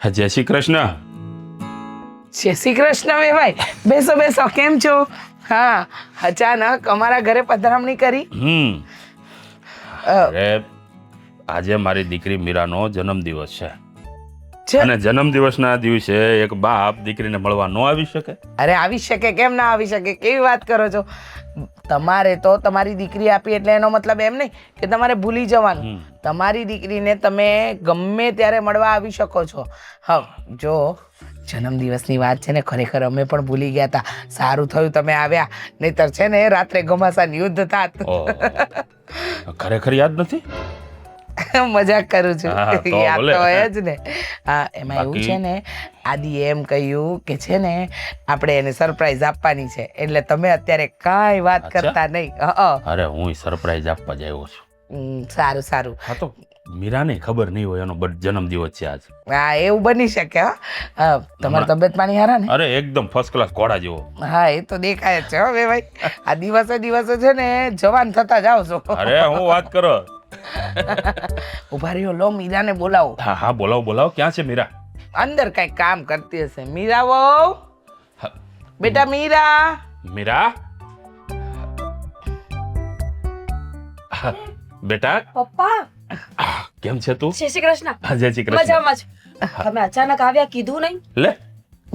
જય શ્રી કૃષ્ણ. જય શ્રી કૃષ્ણ વેવાઈ. બેસો બેસો. કેમ છો? હા, અચાનક અમારા ઘરે પધરામણી કરી. અરે આજે મારી દીકરી મીરાનો જન્મદિવસ છે છે? અને જન્મદિવસના દિવસે એક બાપ દીકરીને મળવા ન આવી શકે? અરે આવી શકે, કેમ ના આવી શકે? કેવી વાત કરો છો? તમારે તો તમારી દીકરી આપી એટલે એનો મતલબ એમ નહીં કે તમારે ભૂલી જવાનું. તમારી દીકરીને તમે ગમે ત્યારે મળવા આવી શકો છો. હા, જો જન્મદિવસની વાત છે ને, ખરેખર અમે પણ ભૂલી ગયા હતા. સારું થયું તમે આવ્યા, નહીતર છે ને રાત્રે ઘમાસાન યુદ્ધ થાત. ઓહ, ખરેખર યાદ નથી? મજાક કરું છું. હા, તો યાદ ભલે. તો હોય જ ને. હા, એમાં એવું બાકી? છે ને, આદિ એમ કહ્યું કે છે ને આપણે એને સરપ્રાઈઝ આપવાની છે, એટલે તમે અત્યારે કાંઈ વાત અચ્છા. કરતા નહીં. અરે હું સરપ્રાઈઝ આપવા જ આવ્યો છું. સારું સારું. હા, તો મીરાને ખબર નહીં હોય એનો જન્મદિવસ છે આજ. હા, એવું બની શકે. હા, તમારી તબિયત પાણી હારા ને? અરે એકદમ ફર્સ્ટ ક્લાસ ઘોડા જેવો. હા, એ તો દેખાય જ છે. હવે ભાઈ આ દિવસે દિવસે છે ને જવાન થતા જાઓ છો. અરે હું વાત કરો. ઉભા રહ્યો, લો મીરાને બોલાવો. હા હા, બોલાવો બોલાવો. ક્યાં છે મીરા? અંદર કઈ કામ કરતી હશે. મીરા વહુ, હા, બેટા મીરા. મીરા હા, બેટા પપ્પા કેમ છે તું? જય શ્રી કૃષ્ણ. હા, જય શ્રી કૃષ્ણ. મજામાં જ. તમે અચાનક આવ્યા, કીધું નહીં? લે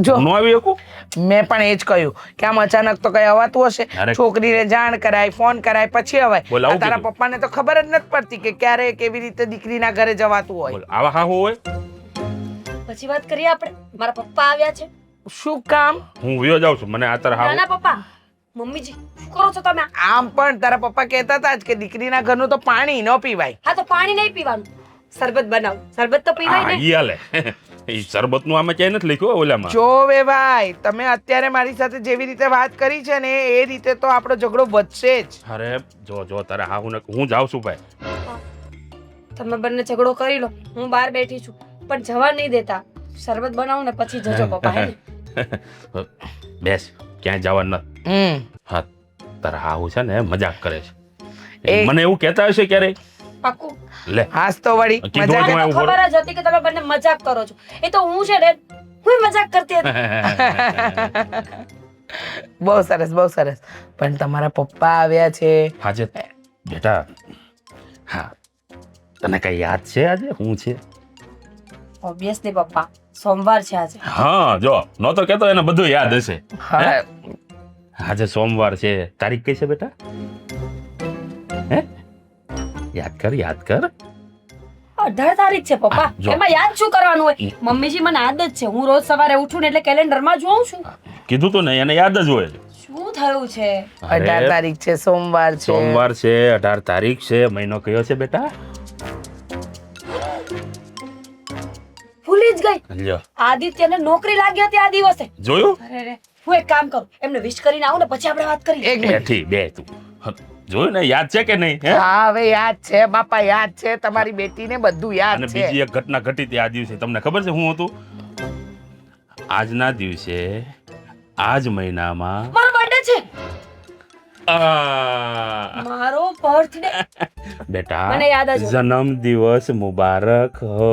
જો નો આવી શકું? મેં પણ એ જ કહ્યું કે આમ અચાનક તો કઈ અવાતું હશે. અરે. છોકરીને જાણ કરાય, ફોન કરાય, પછી અવાય. બોલ, આવું આ તારા કીધું? પપ્પાને તો ખબર જ નથી પડતી કે ક્યારે કેવી રીતે દીકરીના ઘરે જવાતું હોય. બોલ, આવા હા હોય? પછી વાત કરીએ આપણે. મારા પપ્પા આવ્યા છે. શું કામ? હું વયો જાઉં છું. મને આ તર હા નાના પપ્પા, મમ્મીજી શું કરો છો તમે? આમ પણ તારા પપ્પા કહેતા હતા જ કે દીકરીના ઘરનું તો પાણી ન પીવાય. હા, તો પાણી નહીં પીવાનું, શરબત બનાવો. શરબત તો પીવાય ને. ઈ હાલે. ઈ શરબતનું આમાં ક્યાંય નથી લખ્યું હો ઓલામાં. જો વે ભાઈ, તમે અત્યારે મારી સાથે જેવી રીતે વાત કરી છે ને એ રીતે તો આપણો ઝઘડો વધશે જ. અરે જો જો તારે હા હું જાઉં છું ભાઈ. તમે બંને ઝઘડો કરી લો, હું બહાર બેઠી છું, પણ જવા નહીં દેતા. શરબત બનાવું ને પછી જજો પપ્પા. હે ને? બેસ, ક્યાંય જવાનું નથી. હા, તારા હાહુ છે ને મજાક કરે છે. એ- મને એવું કહેતા હશે ક્યારે? પાક્કું. લે હાસ તો વળી કીધું મજા. હતું. મને તો ખબર જ હતી કે તમે બંને મજાક કરો છો. એ તો હું છે ને, હું મજાક કરતી હતી. બહુ સરસ, બહુ સરસ. પણ તમારા પપ્પા આવ્યા છે. આજે બેટા, હા તને કઈ યાદ છે આજે શું છે? ઓબ્વિયસલી પપ્પા, સોમવાર છે આજે. હા, જો નહોતો કહેતો એને બધું યાદ હશે. હા, આજે સોમવાર છે. તારીખ કઈ છે બેટા? હે યાદ કર, યાદ કર. 18 તારીખ છે પપ્પા. જો. એમાં યાદ શું કરવાનું હોય? મમ્મીજી મને આદત છે, હું રોજ સવારે ઉઠું ને એટલે કેલેન્ડરમાં જોઉં છું. કીધું તો ને એને યાદ જ હોય. શું થયું છે? 18 તારીખ છે, સોમવાર છે. સોમવાર છે, 18 તારીખ છે. મહિનો કયો છે બેટા? ભૂલી જ ગઈ. લ્યો આદિત્યને નોકરી લાગી હતી આ દિવસે. જોયું? અરે રે, હું એક કામ કરું, એમને વિશ કરીને આવું ને પછી આપણે વાત કરીએ. એક મિનિટ. બેઠી બે તું જોયું ને, યાદ છે કે નહીં? હે? હા, હવે યાદ છે બાપા, યાદ છે. તમારી બેટીને બધું યાદ અને છે. બીજી એક ઘટના ઘટી હતી આ દિવસે. તમને ખબર છે શું હતું? આજના દિવસે આજ મહિનામાં મારો બર્થડે છે. આ, મારો બર્થડે. બેટા મને યાદ જ હોય. જન્મ દિવસ મુબારક હો.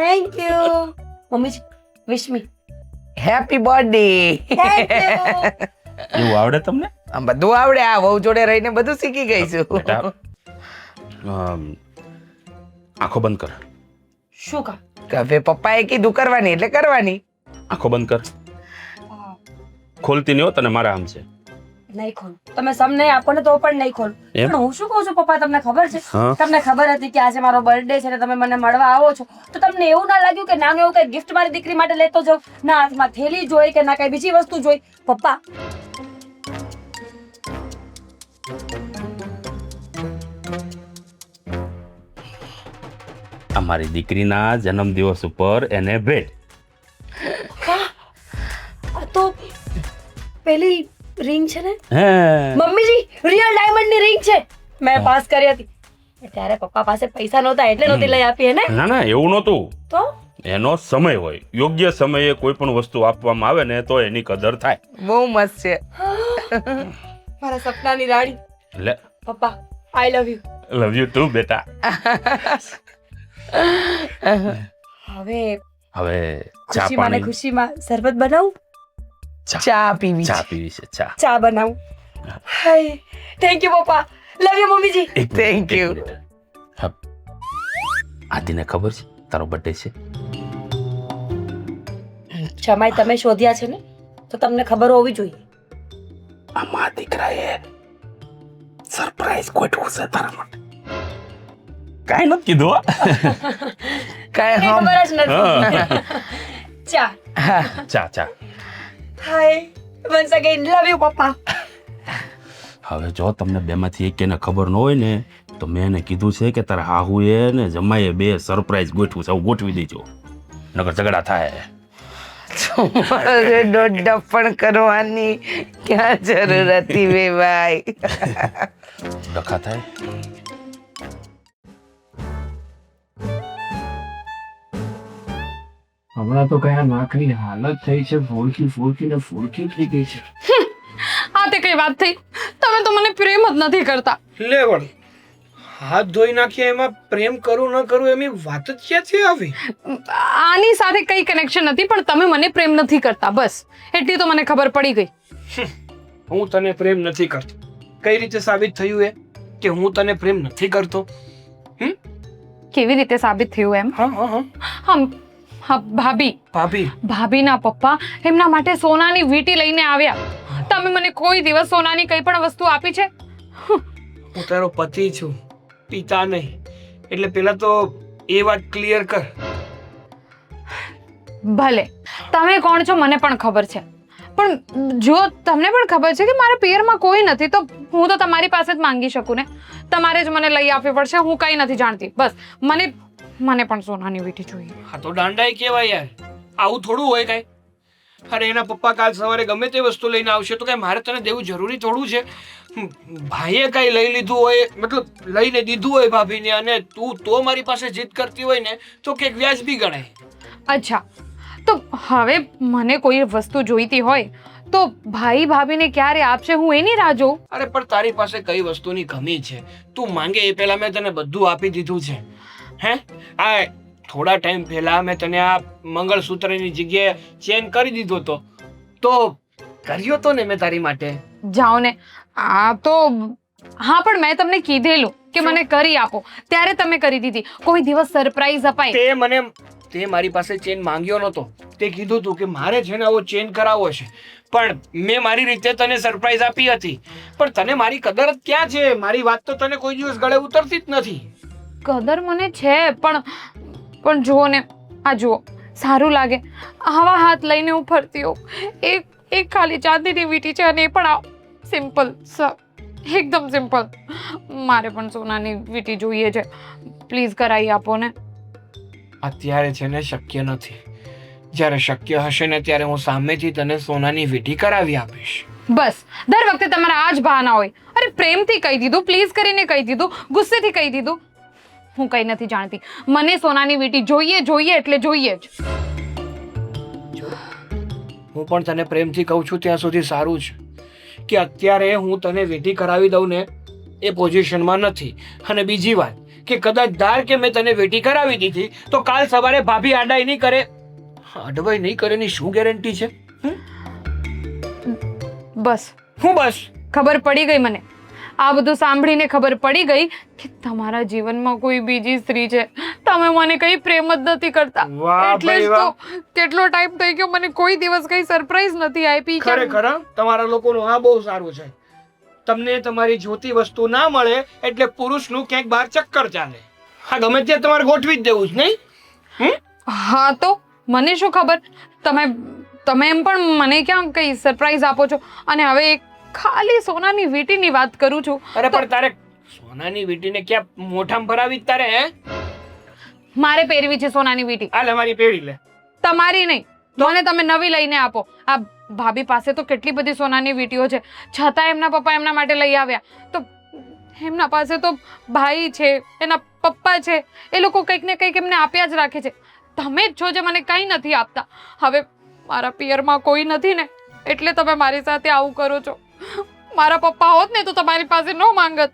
થેન્ક યુ મમ્મીજી, wish me. Happy birthday. Thank you. એવું આવડે તમને આમ બધું આવડે. આ વહુ જોડે રહીને બધું શીખી ગઈ છું. બેટા? આંખો બંધ કર. શું કામ? કે હવે પપ્પાએ કીધું કરવાની એટલે કરવાની. આંખો બંધ કર. ખોલતી નહીં હો, તને મારા આમ છે. નહીં ખોલ. તમે સમ નહીં આપો ને તો પણ નહીં ખોલ. એમ? પણ હું શું કહું છું પપ્પા, તમને ખબર છે? હા. તમને ખબર હતી કે આજે મારો બર્થડે છે ને તમે મને મળવા આવો છો, તો તમને એવું ના લાગ્યું કે નાનું એવું કઈ ગિફ્ટ મારી દીકરી માટે લેતો જાઉં? ના હાથમાં થેલી જોઈ કે ના કઈ બીજી વસ્તુ જોઈ? પપ્પા, અમારી દીકરીના જન્મદિવસ ઉપર એને ભેટ. આ તો પેલી રિંગ છે ને હે મમ્મીજી, રિયલ ડાયમંડ ની રિંગ છે. મેં પાસ કરી હતી. ત્યારે પપ્પા પાસે પૈસા નહોતા એટલે નહોતી લઈ આપી. હે ને? ના ના, એવું નહોતું. તો એનો સમય હોય, યોગ્ય સમયે કોઈ પણ વસ્તુ આપવામાં આવે ને તો એની કદર થાય. બહુ મસ્ત છે. મારા સપનાની રાણી. લે, પપ્પા, I love you. Love you too બેટા. હવે હવે ચા ખુશીમાં ને પાણી ખુશીમાં શરબત બનાવું, ચા પીવી ચા છે. પીવી છે ચા ચા બનાવું. હાય થેન્ક યુ પપ્પા, લવ યુ મમ્મીજી. એક મિનિટ, Thank એક you. મિનિટ. હા. આદિને ખબર છે તારો બર્થડે છે? જમાઈ તમે શોધ્યા છે ને તો તમને ખબર હોવી જોઈએ. આમાં દીકરાએ સરપ્રાઈઝ ગોઠવું છે તારા માટે. કાંઈ નથી કીધું હો. કાંઈ હમ ખબર જ નથી. હા. ચા. ચા ચા હાય વન્સ અગેન લવ યુ પપ્પા. હવે જો તમને બેમાંથી એકેને ખબર ન હોય ને તો મેં એને કીધું છે કે તારા હાહુએ ને જમાઈએ બે સરપ્રાઈઝ ગોઠવું છે. આવું ગોઠવી દેજો નકર ઝઘડા થાય. દોડપ પણ કરવાની ક્યાં જરૂર હતી બે ભાઈ. ડખા થાય. હમણાં તો કયા નાકની હાલત થઈ છે, ફોડકી થઈ ગઈ છે. આ તે કઈ વાત થઈ? તમે તો મને પ્રેમ જ નથી કરતા. લે વળી, હાથ ધોઈ નાખ્યા એમાં પ્રેમ કરું ન કરું એની વાત જ ક્યાંથી આવી? આની સાથે કઈ કનેક્શન નથી, પણ તમે મને પ્રેમ નથી કરતા, બસ એટલી તો મને ખબર પડી ગઈ. હું તને પ્રેમ નથી કરતો. કઈ રીતે સાબિત થયું એ કે હું તને પ્રેમ નથી કરતો? કેવી રીતે સાબિત થયું એમ? હા હા હા હમ હા, ભાભી ભાભીના પપ્પા એમના માટે સોનાની વીંટી લઈને આવ્યા. તમે મને કોઈ દિવસ સોનાની કઈ પણ વસ્તુ આપી છે? હું તારો પતિ છું, પિતા નહીં. એટલે પેલા તો એ વાત ક્લિયર કર. ભલે તમે કોણ છો મને પણ ખબર છે, પણ જો તમને પણ ખબર છે કે મારા પિયરમાં કોઈ નથી તો હું તો તમારી પાસે જ માંગી શકું ને. તમારે જ મને લઈ આપવી પડશે. હું કઈ નથી જાણતી, બસ મને પણ સોનાની વીંટી જોઈએ. હા તો દાંડાઈ કેવાય યાર, આવું થોડું હોય કાંઈ. અરે એના પપ્પા કાલ સવારે ગમે તે વસ્તુ લઈને આવશે તો કાંઈ મારે તને દેવું જરૂરી થોડું છે? ભાઈએ કાંઈ લઈ લીધું હોય, મતલબ લઈને દીધું હોય ભાભીને, અને તું તો મારી પાસે જીદ કરતી હોય ને તો કંઈક વ્યાજબી ગણાય. અચ્છા, તો હવે મને કોઈ વસ્તુ જોઈતી હોય તો ભાઈ ભાભીને ક્યારે આપશે હું એની રાહ જોઉં? અરે પણ તારી પાસે કઈ વસ્તુની કમી છે? તું માંગે એ પહેલા મેં તને બધું આપી દીધું છે. હે આ થોડા ટાઈમ પહેલા મેં તને આ મંગળસૂત્રની જગ્યાએ ચેન કરી દીધો તો કર્યો તો ને મેં તારી માટે. જાઓ ને. આ તો હા, પણ મેં તમને કીધેલું કે મને કરી આપો ત્યારે તમે કરી દીધી. કોઈ દિવસ સરપ્રાઈઝ અપાય? તે મારી પાસે ચેન માંગ્યો નતો. તે કીધું તું કે મારે છે ને આવો ચેન કરાવવો છે, પણ મેં મારી રીતે તને સરપ્રાઈઝ આપી હતી. પણ તને મારી કદર જ ક્યાં છે? મારી વાત તો તને કોઈ દિવસ ગળે ઉતરતી જ નથી. કદર મને છે, પણ જુઓ ને, આ જુઓ, સારું લાગે આવા હાથ લઈને હું ફરતી હોઉં. એક ખાલી ચાંદીની વીંટી છે અને એ પણ સિમ્પલ, એકદમ સિમ્પલ. મારે પણ સોનાની વીંટી જોઈએ છે. પ્લીઝ કરાવી આપો ને. અત્યારે છે ને શક્ય નથી. જ્યારે શક્ય હશે ને ત્યારે હું સામેથી તને સોનાની વીંટી કરાવી આપીશ. બસ દર વખતે તમારા આ જ બહાના હોય. અરે પ્રેમથી કહી દીધું, પ્લીઝ કરીને કહી દીધું, ગુસ્સેથી કહી દીધું. હું કઈ નથી જાણતી, મને સોનાની વીંટી જોઈએ એટલે જોઈએ જ. હું પણ તને પ્રેમથી કહું છું ત્યાં સુધી સારું છે કે અત્યારે હું તને વીંટી કરાવી દઉં ને એ પોઝિશનમાં નથી. અને બીજી વાત કે કદાચ ધાર કે મેં તને વીંટી કરાવી દીધી તો કાલ સવારે ભાભી આડાઈ નહીં કરે. અડવાઈ નહીં કરે ની શું ગેરંટી છે? બસ હું બસ ખબર પડી ગઈ મને. આ બધું સાંભળીને ખબર પડી ગઈ કે તમારા જીવનમાં કોઈ બીજી સ્ત્રી છે. તમે મને કઈ પ્રેમ જ નથી કરતા. વાહ એટલે ભાઈ જ વાહ. તો કેટલો ટાઈમ થઈ ગયો મને કોઈ દિવસ કઈ સરપ્રાઈઝ નથી આપી. ખરેખર તમારા લોકોનું આ બહુ સારું છે. તમને તમારી જોતી વસ્તુ ના મળે એટલે પુરુષનું ક્યાંક બહાર ચક્કર ચાલે. હા ગમે ત્યાં તમારે ગોઠવી જ દેવું જ નહીં. હા તો મને શું ખબર, તમે એમ પણ મને ક્યાં કઈ સરપ્રાઈઝ આપો છો. અને હવે એક ખાલી સોનાની વીંટીની વાત કરું છું. અરે પણ તારે સોનાની વીંટીને ક્યાં મોઢામાં ભરાવી જ તારે? હે મારે પહેરવી છે સોનાની વીંટી. હાલે મારી પેઢી લે. તમારી નહીં, મને તમે નવી લઈને આપો. આ ભાભી પાસે તો કેટલી બધી સોનાની વીંટીઓ છે, છતાં એમના પપ્પા એમના માટે લઈ આવ્યા. તો એમના પાસે તો ભાઈ છે, એના પપ્પા છે, એ લોકો કંઈક ને કંઈક એમને આપ્યા જ રાખે છે. તમે જ છો જે મને કંઈ નથી આપતા. હવે મારા પિયરમાં કોઈ નથી ને એટલે તમે મારી સાથે આવું કરો છો. મારા પપ્પા હોત ને તો તમારી પાસે ન માંગત.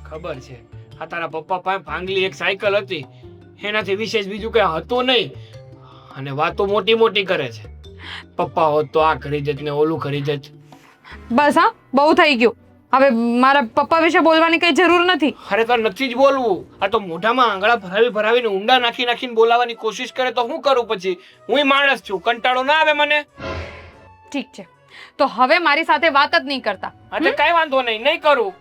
ખબર છે આ તારા પપ્પા પાસે ભાંગલી એક સાયકલ હતી, એનાથી વિશેષ બીજું કઈ હતું નહીં. અને વાતો મોટી મોટી કરે છે. પપ્પા હોત તો આ કરી દેત ને ઓલું કરી દેત. બસ હા, બહુ થઈ ગયું. હવે મારા પપ્પા વિશે બોલવાની કઈ જરૂર નથી. અરે તો નથી જ બોલવું. આ તો મોઢામાં આંગળા ભરાવીને ઊંડા નાખીને બોલાવવાની કોશિશ કરે તો હું કરું પછી? હું માણસ છું, કંટાળો ના આવે મને? ઠીક છે, તો હવે મારી સાથે વાત જ નહીં કરતા. એટલે કઈ વાંધો નહીં કરું.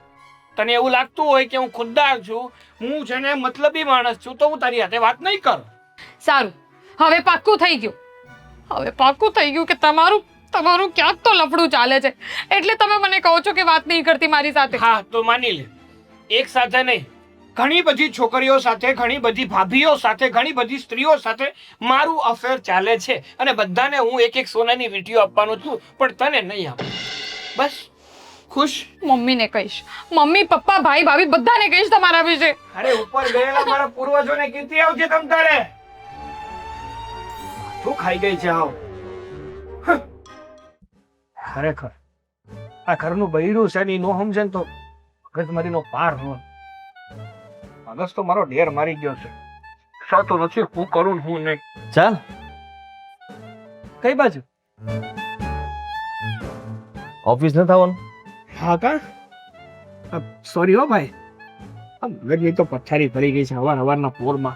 તને એવું લાગતું હોય કે હું ખુદદાર છું, હું છે ને મતલબી માણસ છું, તો હું તારી સાથે વાત નહીં કરું. સારું, હવે પાક્કું થઈ ગયું. હવે પાક્કું થઈ ગયું કે તમારું ક્યાંક તો લફડું ચાલે છે, એટલે તમે મને કહો છો કે વાત નહીં કરતી મારી સાથે. હા તો માની લે, એક સાથે નહીં, ઘણી બધી છોકરીઓ સાથે, ઘણી બધી ભાભીઓ સાથે, ઘણી બધી સ્ત્રીઓ સાથે મારું અફેર ચાલે છે અને બધાને હું એક એક સોનાની વીંટીઓ આપવાનો છું, પણ તને નહીં આપું. બસ ખુશ? મમ્મીને કહીશ, મમ્મી પપ્પા ભાઈ ભાભી બધાને કહીશ તમારા વિશે. અરે ઉપર ગયેલા મારા પૂર્વજોને કીર્તિ આવજે તમ તારે. તું ખાઈ ગઈ છે આવ. ખરેખર આ ઘરનું બૈરું છે ને નો સમજે ને તો મગજમારીનો પાર ન. મગજ તો મારો ઢેર મારી ગયો છે. સાચું નથી, હું કરું ને હું નહીં. ચાલ કઈ બાજુ? ઓફિસ ન થવાનું. હા કા સોરી હો ભાઈ, મગજની તો પથારી ભરી ગઈ છે હવારના પોરમાં.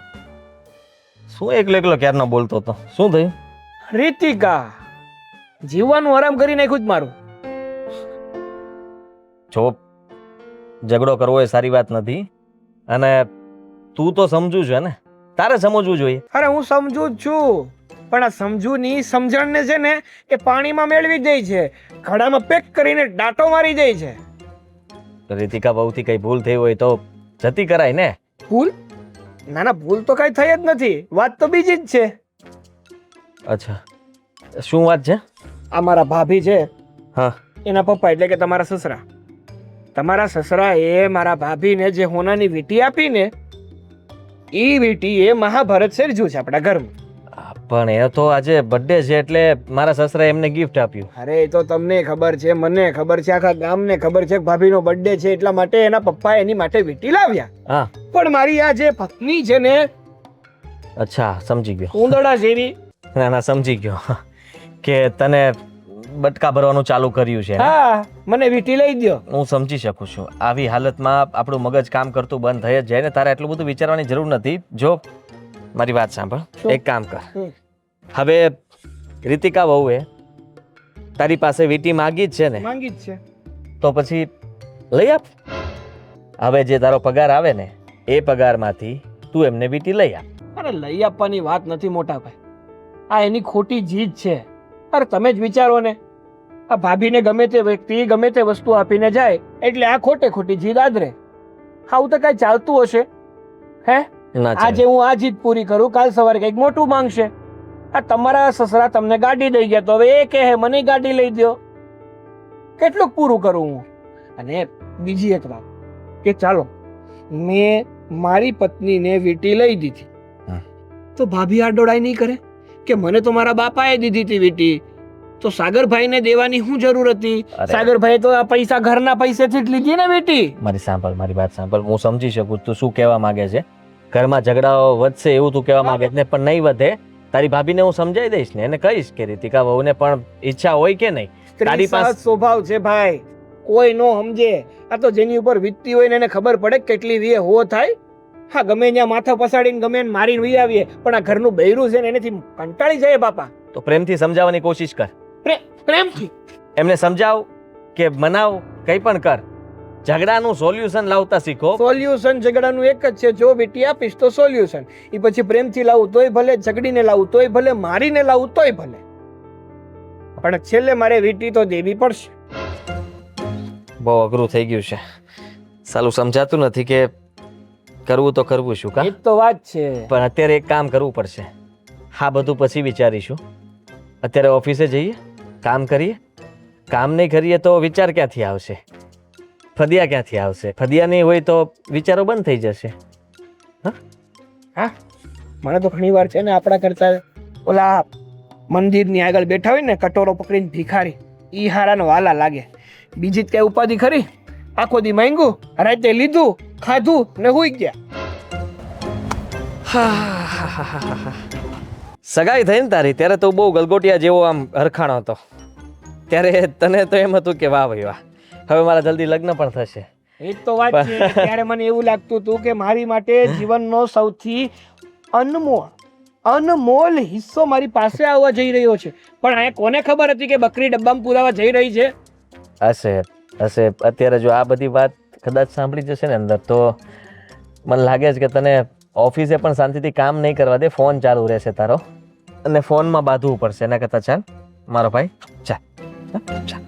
શું એકલો એકલો ક્યારનો બોલતો હતો? શું થયું? રીતિકા, જીવવાનું આરામ કરી નાખ્યું જ મારું. જો ઝઘડો કરવો એ સારી વાત નથી, અને તું તો સમજુ છે ને, તારે સમજવું જોઈએ. અરે હું સમજુ જ છું, પણ આ સમજુની સમજણને છે ને એ પાણીમાં મેળવી દે છે, ઘડામાં પેક કરીને ડાટો મારી દે છે. રીતિકા બહુથી કઈ ભૂલ થઈ હોય તો જતી કરાય ને. ભૂલ? ના ના, ભૂલ તો કઈ થઈ જ નથી, વાત તો બીજી જ છે. અચ્છા, શું વાત છે? આ મારા ભાભી છે, હા, એના પપ્પા એટલે કે તમારા સસરા. તમારા સસરા એ મારા ભાભીને જે હોનાની વીંટી આપીને એ વીંટી એ મહાભારત સર્જ્યું છે આપણા ઘરમાં. પણ એ તો આજે બર્થડે છે એટલે મારા સસરાએ એમને ગિફ્ટ આપ્યું. અરે એ તો તમને ખબર છે, મને ખબર છે, આખા ગામને ખબર છે કે ભાભીનો બર્થડે છે એટલા માટે એના પપ્પા એની માટે વીંટી લાવ્યા. હા, પણ મારી આ જે પત્ની છે ને, અચ્છા સમજી ગયો. ઉંદરડા જેવી. ના ના, સમજી ગયો કે તને બટકા ભરવાનું ચાલુ કર્યું છે. હા, મને વીંટી લઈ દ્યો. હું સમજી શકું છું. આવી હાલતમાં આપણું મગજ કામ કરતું બંધ થઈ જ જાય ને. તારે એટલું બધું વિચારવાની જરૂર નથી. જો મારી વાત સાંભળ, એક કામ કર. હવે રીતિકા વહુએ તારી પાસે વીંટી માંગી જ છે ને, માંગી જ છે તો પછી લઈ આપ. હવે જે તારો પગાર આવે ને એ પગારમાંથી તું એમને વીંટી લઈ આપ. અરે લઈ આપવાની વાત નથી મોટા ભાઈ, આ એની ખોટી જીદ છે. અરે તમે જ વિચારો ને, આ ભાભીને ગમે તે વ્યક્તિ ગમે તે વસ્તુ આપીને જાય એટલે આ ખોટે ખોટી જીદ આદરે. આવું તો કઈ ચાલતું હશે? હે, ના આજે હું આ જીદ પૂરી કરું, કાલ સવારે કઈક મોટું માંગશે. આ તમારા સસરા તમને ગાડી દઈ ગયા તો હવે એ કહે મને ગાડી લઈ દો. કેટલું પૂરું કરું હું? અને બીજી એક વાત કે ચાલો મેં મારી પત્નીને વીંટી લઈ દીધી, તો ભાભી આ ડોળાઈ નહીં કરે કે મને તો મારા બાપાએ દીધી હતી વીંટી, તો સાગરભાઈને દેવાની શું જરૂર હતી? સાગરભાઈ તો આ પૈસા ઘરના પૈસેથી જ લીધી ને વીંટી. મારી સાંભળ, મારી વાત સાંભળ. હું સમજી શકું તું શું કહેવા માંગે છે. ઘરમાં ઝઘડાઓ વધશે એવું તું કહેવા માંગે છે ને, પણ નહીં વધે. તારી ભાભીને હું સમજાઈ દઈશ ને, એને કહીશ કે રીતિકા વહુને પણ ઈચ્છા હોય કે નહીં. તારી પાસે સ્વભાવ છે ભાઈ, કોઈ નો સમજે. આ તો જેની ઉપર વીતતી હોય ને એને ખબર પડે કેટલી વીએ હો થાય. હા, ગમે ત્યાં માથા પસાડીને ગમે એને મારીને વી આવીએ, પણ આ ઘરનું બૈરું છે ને એનેથી કંટાળી જાય બાપા. તો પ્રેમથી સમજાવવાની કોશિશ કર. પ્રેમથી એમને સમજાવ કે મનાવ, કંઈ પણ કર. ઝઘડાનું સોલ્યુશન લાવતા શીખો. સોલ્યુશન ઝઘડાનું એક જ છે, જો વીંટી આપીશ તો સોલ્યુશન. એ પછી પ્રેમથી લાવું તોય ભલે, ઝઘડીને લાવું તોય ભલે, મારીને લાવું તોય ભલે, પણ છેલ્લે મારે વીંટી તો દેવી પડશે. બહુ અઘરું થઈ ગયું છે. સાલું સમજાતું નથી કે કરવું તો કરવું શું કા. એ તો વાત છે, પણ અત્યારે એક કામ કરવું પડશે. હા, બધું પછી વિચારીશું. અત્યારે ઓફિસે જઈએ, કામ કરીએ. કામ નહીં કરીએ તો વિચાર ક્યાંથી આવશે? ફદિયા ક્યાંથી આવશે? ફદિયા નહીં હોય તો વિચારો બંધ થઈ જશે. હા, મને તો ઘણી વાર છે ને આપણા કરતા ઓલા મંદિરની આગળ બેઠા હોય ને કટોરો પકડીને ભિખારી, ઈ હારાનો વાલા લાગે. બીજી જ કઈ ઉપાધિ ખરી? આખો દી માંગ્યું, રાતે લીધું, ખાધું ને હુઈ ગયા. સગાઈ થઈ ને તારી ત્યારે તો બહુ ગલગોટિયા જેવો આમ હરખાણો હતો. ત્યારે તને તો એમ હતું કે વાહ ભાઈ વાહ, હવે મારા જલ્દી લગ્ન પણ થશે. એ જ તો વાત છે. ત્યારે મને એવું લાગતું હતું કે મારી માટે જીવનનો સૌથી અનમોલ હિસ્સો મારી પાસે આવવા જઈ રહ્યો છે. પણ આ કોને ખબર હતી કે બકરી ડબ્બામાં પુરાવા જઈ રહી છે? હશે હશે. અત્યારે જો આ બધી વાત કદાચ સાંભળી જશે ને અંદર, તો મને લાગે છે કે તને ઓફિસે પણ શાંતિથી કામ નહીં કરવા દે. ફોન ચાલુ રહેશે તારો અને ફોનમાં બાંધવું પડશે. એના કરતાં ચાલ મારો ભાઈ, ચાલ ચાલ.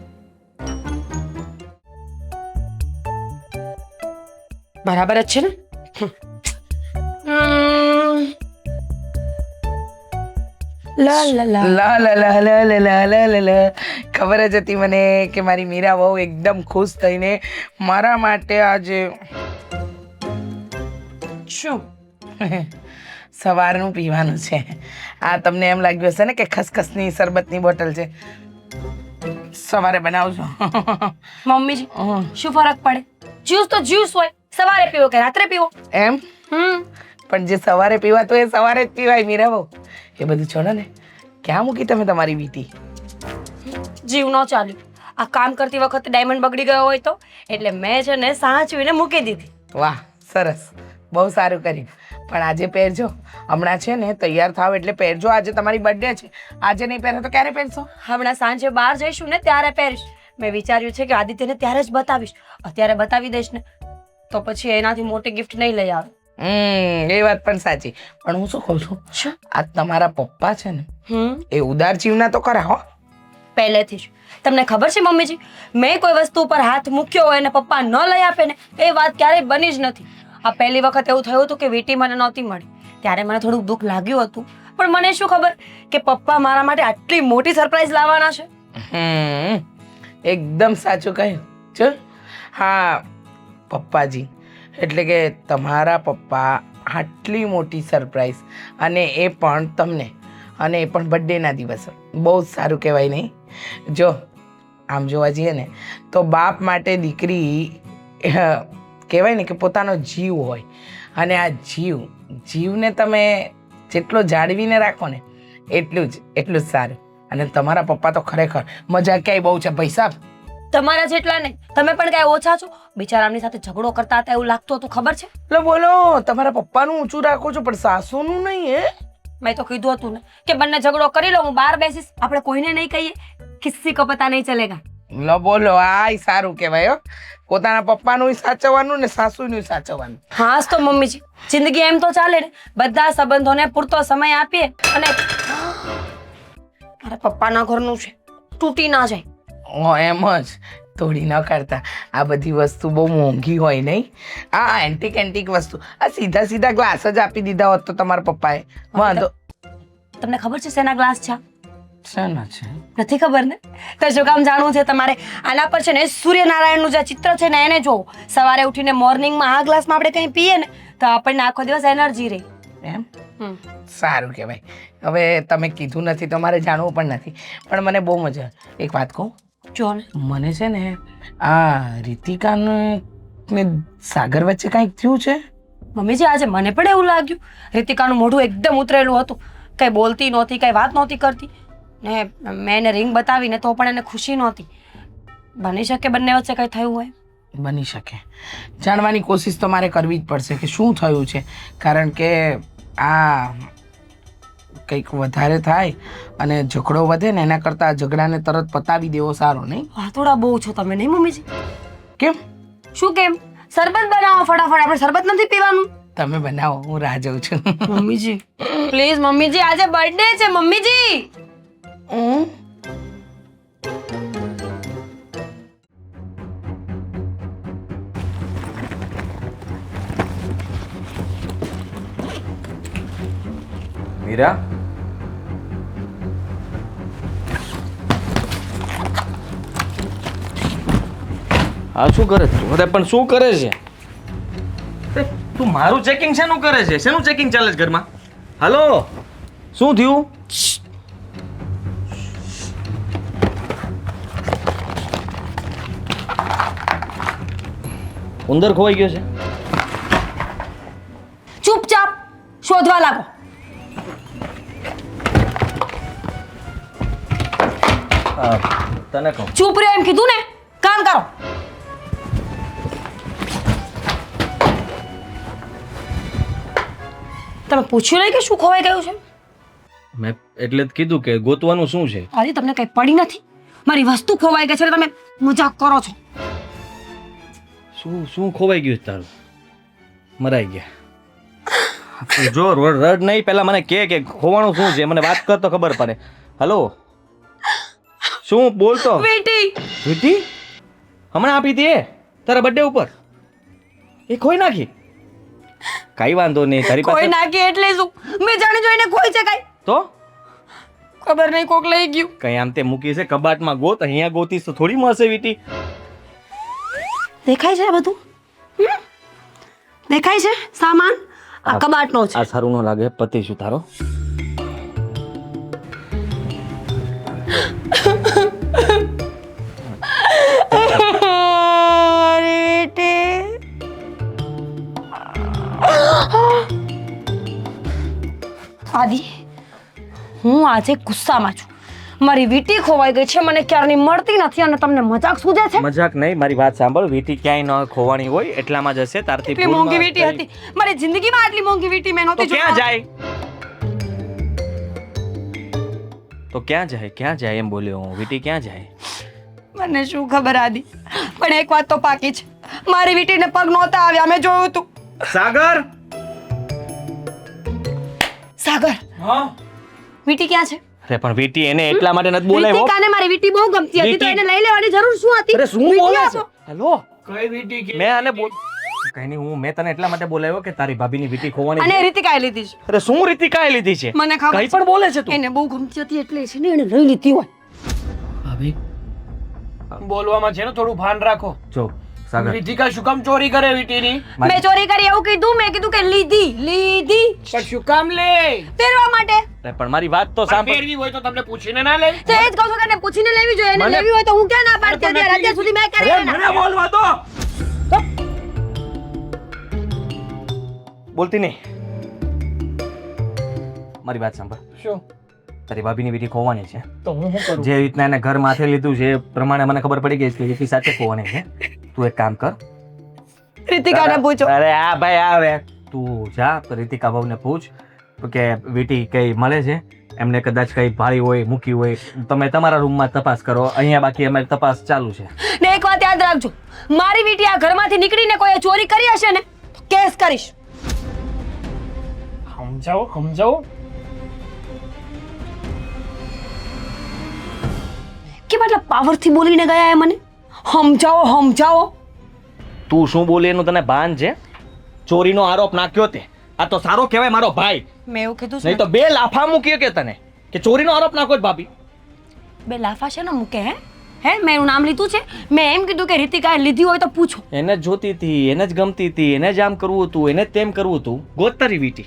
બરાબર જ છે ને? લા લા લા લા લા લા લા લા લા લા લા લા. ખબર જ હતી મને કે મારી મીરા બહુ એકદમ ખુશ થઈને મારા માટે આજે શું સવારનું પીવાનું છે. આ તમને એમ લાગ્યું હશે ને કે ખસખસની શરબતની બોટલ છે, સવારે બનાવજો. મમ્મીજી શું ફરક પડે? જ્યુસ તો જ્યુસ હોય, સવારે પીવો કે રાત્રે પીવો. એમ પણ જે સવારે પીવાતું એ સવારે જ પીવાય મીરા બહુ. એ બધું છોડો ને, ક્યાં મૂકી તમે તમારી વીટી? જીવ ન ચાલ્યું. આ કામ કરતી વખતે ડાયમંડ બગડી ગયો હોય તો એટલે મેં છે ને સાચવીને મૂકી દીધી. વાહ, સરસ, બહુ સારું કર્યું. પણ આજે પહેરજો. હમણાં છે ને તૈયાર થાવ એટલે પહેરજો. આજે તમારી બર્થડે છે, આજે નહીં પહેરો તો ક્યારે પહેરશો? હમણાં સાંજે બહાર જઈશું ને ત્યારે પહેરીશ. મેં વિચાર્યું છે કે આદિત્યને ત્યારે જ બતાવીશ. અત્યારે બતાવી દઈશ ને તો પછી એનાથી મોટી ગિફ્ટ નહીં લઈ આવે. એ વાત પણ સાચી. પણ હું શું કહું છું, આ તમારા પપ્પા છે ને એ ઉદાર જીવના તો ખરા હો. પહેલેથી જ તમને ખબર છે મમ્મીજી, મેં કોઈ વસ્તુ ઉપર હાથ મૂક્યો હોય અને પપ્પા ન લઈ આપે ને એ વાત ક્યારેય બની જ નથી. આ પહેલી વખત એવું થયું હતું કે વીટી મને નહોતી મળી, ત્યારે મને થોડુંક દુઃખ લાગ્યું હતું. પણ મને શું ખબર કે પપ્પા મારા માટે આટલી મોટી સરપ્રાઈઝ લાવવાના છે. એકદમ સાચું કહ્યું. ચલ, હા, પપ્પાજી એટલે કે તમારા પપ્પા આટલી મોટી સરપ્રાઈઝ, અને એ પણ તમને, અને એ પણ બર્થડેના દિવસે. બહુ જ સારું કહેવાય નહીં? જો આમ જોવા જઈએ ને તો બાપ માટે દીકરી કહેવાય ને કે પોતાનો જીવ હોય, અને આ જીવને તમે જેટલો જાળવીને રાખો ને એટલું જ સારું. અને તમારા પપ્પા તો ખરેખર મજા ક્યાંય બહુ છે ભાઈ સાહેબ. તમારા જેટલા નહીં, તમે પણ કાંઈ ઓછા છો. બિચારાની સાથે ઝઘડો કરતા હતા એવું લાગતું હતું, ખબર છે? લો બોલો, તમારા પપ્પાનું ઊંચું રાખો છો પણ સાસુનું નહીં. મેં તો કીધું હતું ને કે બંને ઝઘડો કરી લો, હું બહાર બેસીશ, આપણે કોઈને નહીં કહીએ, કિસ્સી કો પતા નહીં ચલેગા. લો બોલો, આ સારું કહેવાય હો. પોતાના પપ્પાનું સાચવવાનું ને સાસુનું સાચવવાનું. હા તો મમ્મીજી, જિંદગી એમ તો ચાલે ને, બધા સંબંધોને પૂરતો સમય આપીએ અને મારા પપ્પાના ઘરનું છે, તૂટી ના જાય. એમ જ તોડી ન કરતા. આ બધી વસ્તુ બહુ મોંઘી હોય નહીં? આ એન્ટિક વસ્તુ, આ સીધા ગ્લાસ જ આપી દીધા હોત તો તમારા પપ્પાએ વાંધો. તમને ખબર છે શેના ગ્લાસ છે? શાના છે? નથી ખબર ને? તો શું કામ જાણવું છે તમારે? આના પર છે ને સૂર્યનારાયણનું જે ચિત્ર છે ને એને જોવો. સવારે ઉઠીને મોર્નિંગમાં આ ગ્લાસમાં આપણે કંઈ પીએ ને તો આપણને આખો દિવસ એનર્જી રહે. એમ? સારું કહેવાય. હવે તમે કીધું નથી તો મારે જાણવું પણ નથી, પણ મને બહુ મજા. એક વાત કહું, જો ને મને છે ને આ રીતિકાને સાગર વચ્ચે કાંઈક થયું છે. મમ્મીજી આજે મને પણ એવું લાગ્યું. રીતિકાનું મોઢું એકદમ ઉતરેલું હતું, કંઈ બોલતી નહોતી, કંઈ વાત નહોતી કરતી. ને મેં એને રિંગ બતાવીને તો પણ એને ખુશી નહોતી. બની શકે બંને વચ્ચે કંઈ થયું હોય. બની શકે. જાણવાની કોશિશ તો મારે કરવી જ પડશે કે શું થયું છે, કારણ કે આ કંઈક વધારે થાય અને ઝઘડો વધે ને એના કરતાં ઝઘડાને તરત પતાવી દેવો સારો, નહીં? વાતોડા બહુ છો તમે, નહીં મમ્મીજી? કેમ? શું કેમ? શરબત બનાવો ફટાફટ, આપણે શરબત નથી પીવાનું. તમે બનાવો, હું રાહ જોઉં છું. મમ્મીજી પ્લીઝ, મમ્મીજી આજે બર્થડે છે મમ્મીજી. મીરા, હા શું કરે છે? અરે પણ શું કરે છે તું? મારું ચેકિંગ શેનું કરે છે? શેનું ચેકિંગ ચાલે છે ઘરમાં? હાલો, શું થયું? ઉંદર ખોવાઈ ગયો છે? ચૂપચાપ શોધવા લાગો. તને કહું ચૂપ રહ્યો એમ કીધું ને, કામ કરો. તમે પૂછ્યું નહીં કે શું ખોવાઈ ગયું છે? મેં એટલે જ કીધું કે ગોતવાનું શું છે. અરે તમને કઈ પડી નથી? મારી વસ્તુ ખોવાઈ ગઈ છે એટલે તમે મજાક કરો છો. શું શું ખોવાઈ ગયું છે તારું? મરાઈ ગયા. જો રડ નહીં, પહેલા મને કે ખોવાનું શું છે, મને વાત કર તો ખબર પડે. હલો, શું બોલતો? વીટી વીટી હમણાં આપી દે તારા બર્થડે ઉપર, એ ખોઈ નાખી. કઈ વાંધો નહીં, તારી કોઈ પાસે નાખી એટલે શું? મેં જાણી જોઈને ખોઈ છે કઈ? તો ખબર નહીં, કોક લઈ ગયું. કઈ આમ તે મૂકી છે કબાટમાં, ગોત. અહીંયા ગોતીશ તો થોડી મળશે વીટી. દેખાય છે આ બધું? દેખાય છે સામાન? આ કબાટનો છે. આ સારું ન લાગે, પતિ શું તારો? આદિ, હું આજે ગુસ્સામાં છું. મારી વીટી ખોવાઈ ગઈ છે, મને ક્યારની મળતી નથી અને તમને મજાક સૂજે છે? મજાક નહીં, મારી વાત સાંભળ. વીટી ક્યાંય ન ખોવાની હોય, એટલામાં જ હશે. તારથી એટલી મોંઘી વીટી હતી મારી જિંદગીમાં, આટલી મોંઘી વીટી મેં તો નહોતી ક્યાં જોઈ. જાય? તો ક્યાં જાય? ક્યાં જાય એમ બોલ્યો હું. વીટી ક્યાં જાય? મને શું ખબર આદિ, પણ એક વાત તો પાકી છે, મારી વીટીને પગ નહોતા આવ્યા, મેં જોયું હતું. સાગર, સાગર, હા વીટી ક્યાં છે? અરે પણ વીટી એને એટલા માટે નથી બોલાવ્યો. રીતિકાને મારી વીટી બહુ ગમતી હતી, તો વીટી- એને લઈ લેવાની જરૂર શું હતી? અરે શું વીટી બોલે આપો. છે? હેલો, કઈ વીટી કે મેં આને બોલ કઈ નહીં, મેં તને એટલા માટે બોલાવ્યો કે તારી ભાભીની વીટી ખોવાની અને છે. રીતિકાએ લીધી છે. અરે શું રીતિકાએ લીધી છે? મને ખબર કઈ છે. પણ બોલે છે તું. એને બહુ ગમતી હતી એટલે છે ને એને લઈ લીધી હોય. ભાભી બોલવામાં છે ને થોડું ભાન રાખો. જો સાગર, રીતિકા શું કામ ચોરી કરે વીટીની? મેં ચોરી કરી એવું કીધું? મેં કીધું કે લીધી પણ શું કામ લે? પહેરવા માટે. અરે પણ મારી વાત તો પણ સાંભળ. પહેરવી હોય તો તમને પૂછીને ના લે? તો એ જ કહું છું કે એને પૂછીને લેવી જોઈએ. એને મને- લેવી હોય તો હું ક્યાં ના પાડતી હતી? અત્યાર સુધી મેં કરી અરે ના. મને બોલવા દો. બોલતી નહીં. મારી વાત સાંભળ. શું? તારી ભાભીની વીટી ખોવાની છે. તો હું શું કરું? જે રીતના એને ઘર માથે લીધું છે એ પ્રમાણે મને ખબર પડી ગઈ છે કે વીટી સાચે ખોવાની છે. તું એક કામ કર. રીતિકાને પૂછો. અરે આ ભાઈ આવે, તું જા તો રીતિકા ભાવને પૂછ કે વીટી કઈ મળે છે, એમને કદાચ કઈ ભાળી હોય, મૂકી હોય. તમે તમારા રૂમમાં તપાસ કરો, અહીંયા બાકી અમારી તપાસ ચાલુ છે. ને એક વાત યાદ રાખજો, મારી વીટી આ ઘરમાંથી નીકળીને કોઈએ ચોરી કરી હશે ને તો કેસ કરીશ. સમજાવો કે મતલબ પાવરથી બોલીને ગયા એ મને સમજાવો. તું શું બોલી એનું તને ભાન છે? ચોરીનો આરોપ નાખ્યો તે, આ તો સારો કહેવાય મારો ભાઈ. મેં એવું કીધું નહીં છે તો બે લાફા મૂક્યો કે તને કે ચોરીનો આરોપ નાખો જ ભાભી. બે લાફા છે ને મૂકે હે મેં એનું નામ લીધું છે. મેં એમ કીધું કે રીતિકાએ લીધી હોય તો પૂછો. એને જ જોતી હતી, એને જ ગમતી હતી, એને જ આમ કરવું હતું, એને જ તેમ કરવું હતું. ગોત તારી વીટી.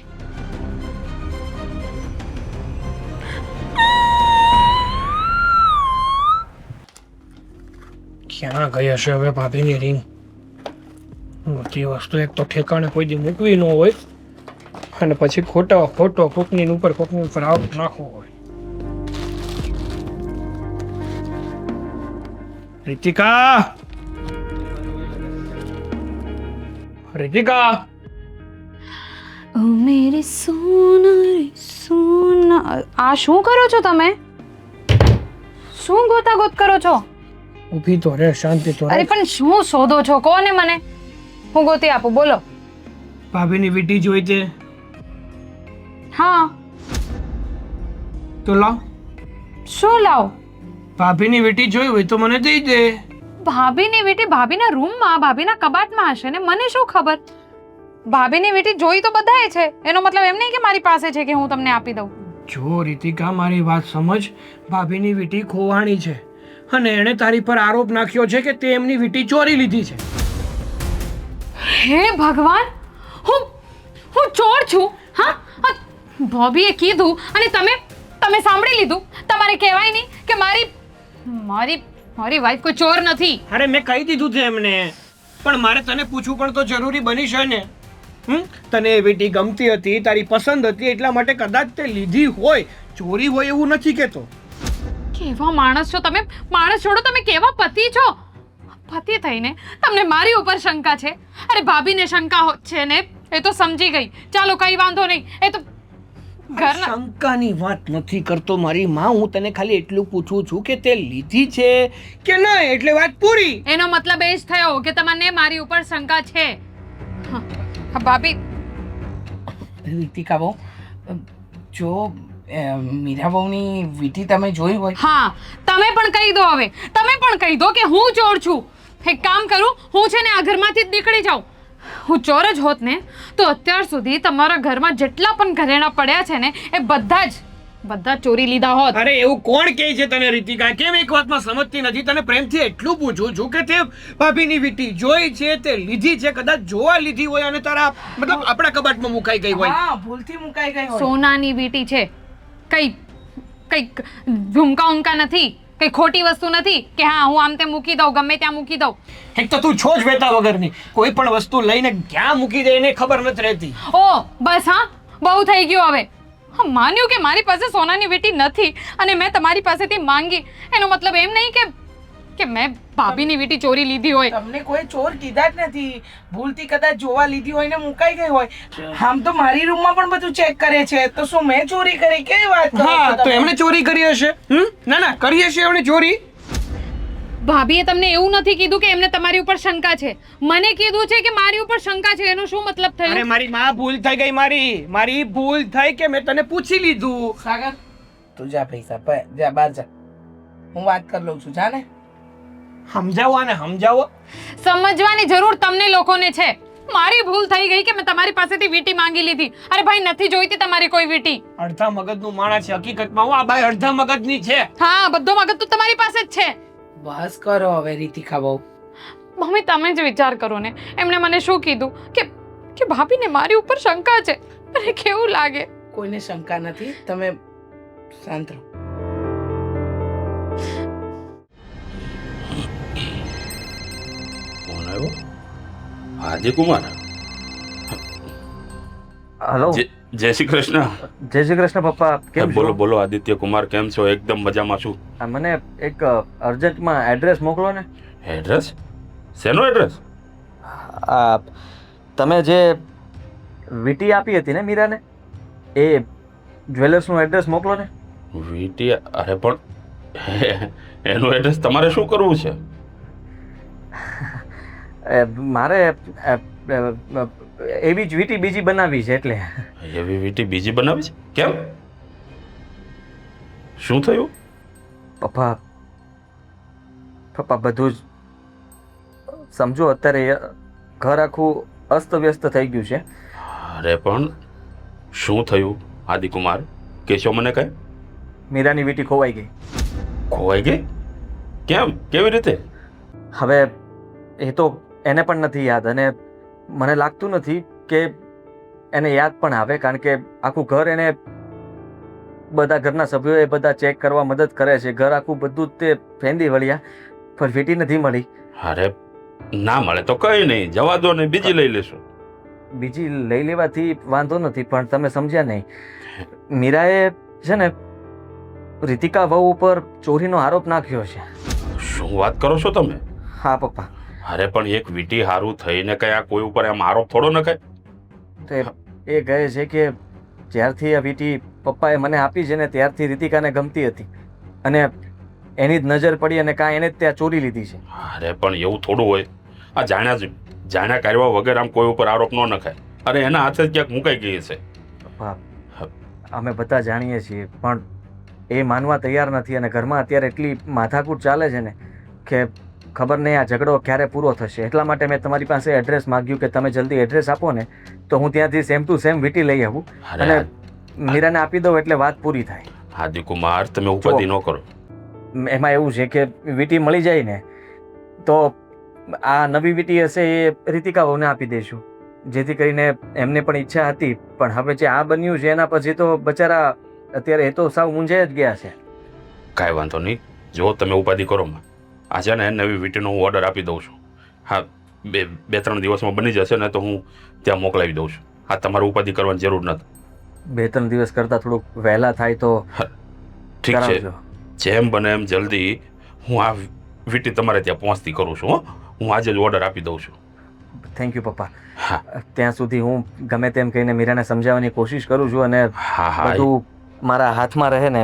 ક્યાં ગઈ હશે હવે ભાભીની રિંગ? બધી વસ્તુ એક તો ઠેકાણે કોઈ દી મૂકવી ન હોય અને પછી ખોટો કોકની ઉપર આરોપ નાખવો હોય. રીતિકા, મેરી સોના આ શું કરો છો તમે? શું ગોતાગોત કરો છો? ઊભી તો રે, શાંતિ તો અરે રે. પણ શું શોધો છો? કોને મને હું ગોતી આપું, બોલો. ભાભીની વીટી જોઈ તે હા, તો લાવ. શું લાવ? ભાભીની વીટી જોઈ હોય તો મને દઈ દે. ભાભીની વીંટી ભાભીના રૂમમાં, ભાભીના કબાટમાં હશે ને, મને શું ખબર? ભાભીની વીંટી જોઈ તો બધાએ છે, એનો મતલબ એમ નહીં કે મારી પાસે છે કે હું તમને આપી દઉં. જો રીતિકા, મારી વાત સમજ. ભાભીની વીટી ખોવાણી છે અને એણે તારી પર આરોપ નાખ્યો છે કે તે એમની વીટી ચોરી લીધી છે. હે ભગવાન, હું ચોર છું? હા, ભાભીએ કીધું અને તમે સાંભળી લીધું. તમારે કહેવાય નહીં કે મારી વાઈફ કોઈ ચોર નથી. અરે મેં કહી દીધું છે એમને, પણ મારે તને પૂછવું પણ તો જરૂરી બની છે ને. તને એ વીટી ગમતી હતી, તારી પસંદ હતી, એટલા માટે કદાચ તે લીધી હોય. ચોરી હોય એવું નથી કહેતો. કેવા માણસ છો તમે? માણસ છોડો, તમે કેવા પતિ છો? પતિ થઈને તમને મારી ઉપર શંકા છે? અરે ભાભીને શંકા છે ને, એ તો સમજી ગઈ. ચાલો કઈ વાંધો નહીં, એ તો ઘરના શંકાની વાત નથી કરતો મારી માં, હું તને ખાલી એટલું પૂછું છું કે તે લીધી છે કે ના, એટલે વાત પૂરી. એનો મતલબ એ જ થયો કે તમને મારી ઉપર શંકા છે. હા, ભાભી રીતિકા બહુ, જો મીરા બહુની વીંટી તમે જોઈ હોય, હા, તમે પણ કહી દો. હવે તમે પણ કહી દો કે હું ચોર છું. એક કામ કરું, હું છે ને આ ઘરમાંથી જ નીકળી જાઉં. હું ચોર જ હોત ને તો અત્યાર સુધી તમારા ઘરમાં જેટલા પણ ઘરેણા પડ્યા છે ને એ બધા ચોરી લીધા હોત. અરે એવું કોણ કહે છે તને રીતિકા? કેમ એક વાતમાં સમજતી નથી? તને પ્રેમથી એટલું પૂછું છું કે તે ભાભીની વીંટી જોઈ છે, તે લીધી છે, કદાચ જોવા લીધી હોય અને તારા મતલબ આપણા કબાટમાં મુકાઈ ગઈ હોય. હા, ભૂલથી મુકાઈ ગઈ હોય. સોનાની વીંટી છે, કઈ ઝુમકા ઉમકા નથી, કઈ ખોટી વસ્તુ નથી કે હા હું આમ તે મૂકી દઉં, ગમે ત્યાં મૂકી દઉં. એક તો તું છો જ વેતા વગરની, કોઈ પણ વસ્તુ લઈને ક્યાં મૂકી દે એને ખબર નથી રહેતી. ઓ બસ, હા, બહુ થઈ ગયું હવે. હા, માન્યું કે મારી પાસે સોનાની વીંટી નથી અને મેં તમારી પાસેથી માંગી. એનો મતલબ એમ નહીં કે મેં ભાભીની વીંટી ચોરી લીધી હોય. તમને કોઈ ચોર કીધા જ નથી. ભૂલથી કદાચ જોવા લીધી હોય ને મુકાઈ ગઈ હોય. આમ તો મારી રૂમમાં પણ બધું ચેક કરે છે, તો શું મેં ચોરી કરી? કેવી વાત કરો છો હા, તો તમે? એમણે ચોરી કરી હશે. ના ના, કરી હશે એમણે ચોરી. ભાભીએ તમને એવું નથી કીધું કે એમને તમારી ઉપર શંકા છે. મને કીધું છે કે મારી ઉપર શંકા છે. એનો શું મતલબ અરે થયો? મારી માં ભૂલ થઈ ગઈ, મારી ભૂલ થઈ કે મેં તને પૂછી લીધું. સાગર, તું જા પૈસા જા બહાર જા, હું વાત કરી લઉં છું. જા ને. સમજાવો આને, સમજાવો. સમજવાની જરૂર તમને લોકોને છે. મારી ભૂલ થઈ ગઈ કે મેં તમારી પાસેથી વીંટી માંગી લીધી. અરે ભાઈ, નથી જોઈતી તમારી કોઈ વીંટી. અડધા મગજનું માણસ છે હકીકતમાં. હું આ બાઈ અડધા મગજની છે. હા, બધો મગજ તો તમારી પાસે જ છે. બસ કરો હવે રીતિકા બહુ. મમ્મી તમે જ વિચાર કરો ને, એમણે મને શું કીધું કે ભાભીને મારી ઉપર શંકા છે. અરે કેવું લાગે. કોઈને શંકા નથી, તમે શાંત રહો. કોણ આવ્યો? આદિ કુમાર. હલો, જય શ્રી કૃષ્ણ. જય શ્રી કૃષ્ણ પપ્પા. કેમ બોલો છો? બોલો આદિત્ય કુમાર, કેમ છો? એકદમ મજામાં છું. મને એક અર્જન્ટમાં એડ્રેસ મોકલો ને. એડ્રેસ? શેનો એડ્રેસ? આ તમે જે વીંટી આપી હતી ને મીરાને, એ જ્વેલર્સનું એડ્રેસ મોકલો ને. વીટી? અરે પણ એનું એડ્રેસ તમારે શું કરવું છે? મારે એવી જ વીંટી બીજી બનાવી છે એટલે. એવી વીટી બીજી બનાવી છે? કેમ? શું થયું? પપ્પા બધું જ સમજો. અત્યારે ઘર આખું અસ્તવ્યસ્ત થઈ ગયું છે. અરે પણ શું થયું આદિકુમાર? કેશો મને કઈ. મીરાની વીંટી ખોવાઈ ગઈ. ખોવાઈ ગઈ? કેમ? કેવી રીતે? હવે એ તો એને પણ નથી યાદ, અને મને લાગતું નથી કે એને યાદ પણ આવે, કારણ કે આખું ઘર એને બધા ઘરના સભ્યો એ બધા ચેક કરવા મદદ કરે છે. ઘર આખું બધું જ તે ફેંદી વળ્યા, પણ વીંટી નથી મળી. અરે ના મળે તો કઈ નહીં, જવા દો ને, બીજી લઈ લેશું. બીજી લઈ લેવાથી વાંધો નથી, પણ તમે સમજ્યા નહીં. મીરાએ છે ને રીતિકા વહુ ઉપર ચોરીનો આરોપ નાખ્યો છે. શું વાત કરો છો તમે? હા પપ્પા. અરે પણ એક વીટી હારું થઈને કઈ આ કોઈ ઉપર આમ આરોપ થોડો નખાય. તો એ કહે છે કે જ્યારથી આ વીંટી પપ્પાએ મને આપી છે ને ત્યારથી રીતિકાને ગમતી હતી, અને એની જ નજર પડી અને કાં એને જ ત્યાં ચોરી લીધી છે. અરે પણ એવું થોડું હોય. આ જાણ્યા કરવા વગર આમ કોઈ ઉપર આરોપ ન નખાય. અરે એના હાથે જ ક્યાંક મુકાઈ ગઈ છે. પપ્પા અમે બધા જાણીએ છીએ, પણ એ માનવા તૈયાર નથી, અને ઘરમાં અત્યારે એટલી માથાકૂટ ચાલે છે ને કે ખબર નહીં આ ઝઘડો ક્યારે પૂરો થશે. એટલા માટે મેં તમારી પાસે એડ્રેસ માંગ્યું કે તમે જલ્દી એડ્રેસ આપો ને તો હું ત્યાંથી સેમ ટુ સેમ વીંટી લઈ આવું અને મીરાને આપી દઉં એટલે વાત પૂરી થાય. આદિકુમાર, તમે ઉપાધિ ન કરો. એમાં એવું છે કે વીંટી મળી જાય ને તો આ નવી વીંટી હશે એ રીતિકા વહુને આપી દઈશું, જેથી કરીને એમને પણ ઈચ્છા હતી, પણ હવે જે આ બન્યું છે એના પછી તો બચારા અત્યારે એ તો સાવ મૂંઝાઈ જ ગયા છે. કાંઈ વાંધો નહીં, જો તમે ઉપાધિ કરો માં, આ છે ને નવી વીંટીનો હું ઓર્ડર આપી દઉં છું. હા, બે ત્રણ દિવસમાં બની જશે ને તો હું ત્યાં મોકલાવી દઉં છું. હા, તમારે ઉપાધિ કરવાની જરૂર નથી. 2-3 દિવસ કરતાં થોડુંક વહેલા થાય તો ઠીક છે, કરાવજો. જેમ બને એમ જલ્દી હું આ વીટી તમારે ત્યાં પહોંચતી કરું છું હો. હું આજે જ ઓર્ડર આપી દઉં છું. થેન્ક યુ પપ્પા. હા ત્યાં સુધી હું ગમે તેમ કહીને મીરાને સમજાવવાની કોશિશ કરું છું અને હા હા બધું મારા હાથમાં રહે ને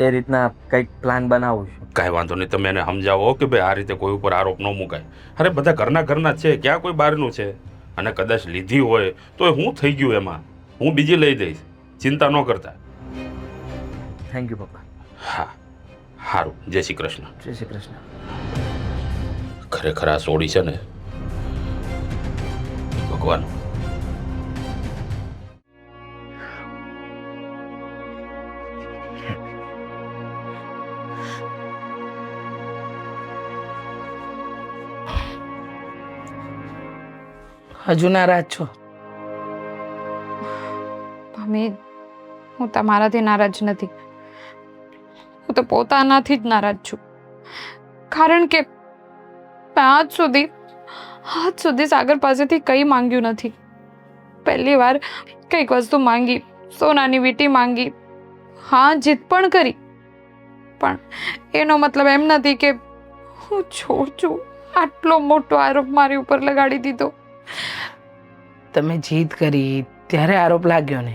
એ રીતના કંઈક પ્લાન બનાવું છું. કાંઈ વાંધો નહીં. તમે એને સમજાવો કે ભાઈ આ રીતે કોઈ ઉપર આરોપ ન મુકાય. અરે બધા ઘરના જ છે, ક્યાં કોઈ બહારનું છે? અને કદાચ લીધી હોય તો હું થઈ ગયું એમાં, હું બીજી લઈ દઈશ, ચિંતા ન કરતા. થેન્ક યુ પપ્પા. હા સારું. જય શ્રી કૃષ્ણ. જય શ્રી કૃષ્ણ. ખરેખર આ સોડી છે ને ભગવાન. હજુ નારાજ છો? મમ્મી, હું તમારાથી નારાજ નથી. હું તો પોતાનાથી જ નારાજ છું. કારણ કે મેં આજ સુધી સાગર પાસેથી કંઈ માંગ્યું નથી. પહેલી વાર કંઈક વસ્તુ માંગી, સોનાની વીંટી માંગી, હા જીદ પણ કરી, પણ એનો મતલબ એમ નથી કે હું છોડ છું. આટલો મોટો આરોપ મારી ઉપર લગાડી દીધો. તમે જીદ કરી ત્યારે આરોપ લાગ્યો ને?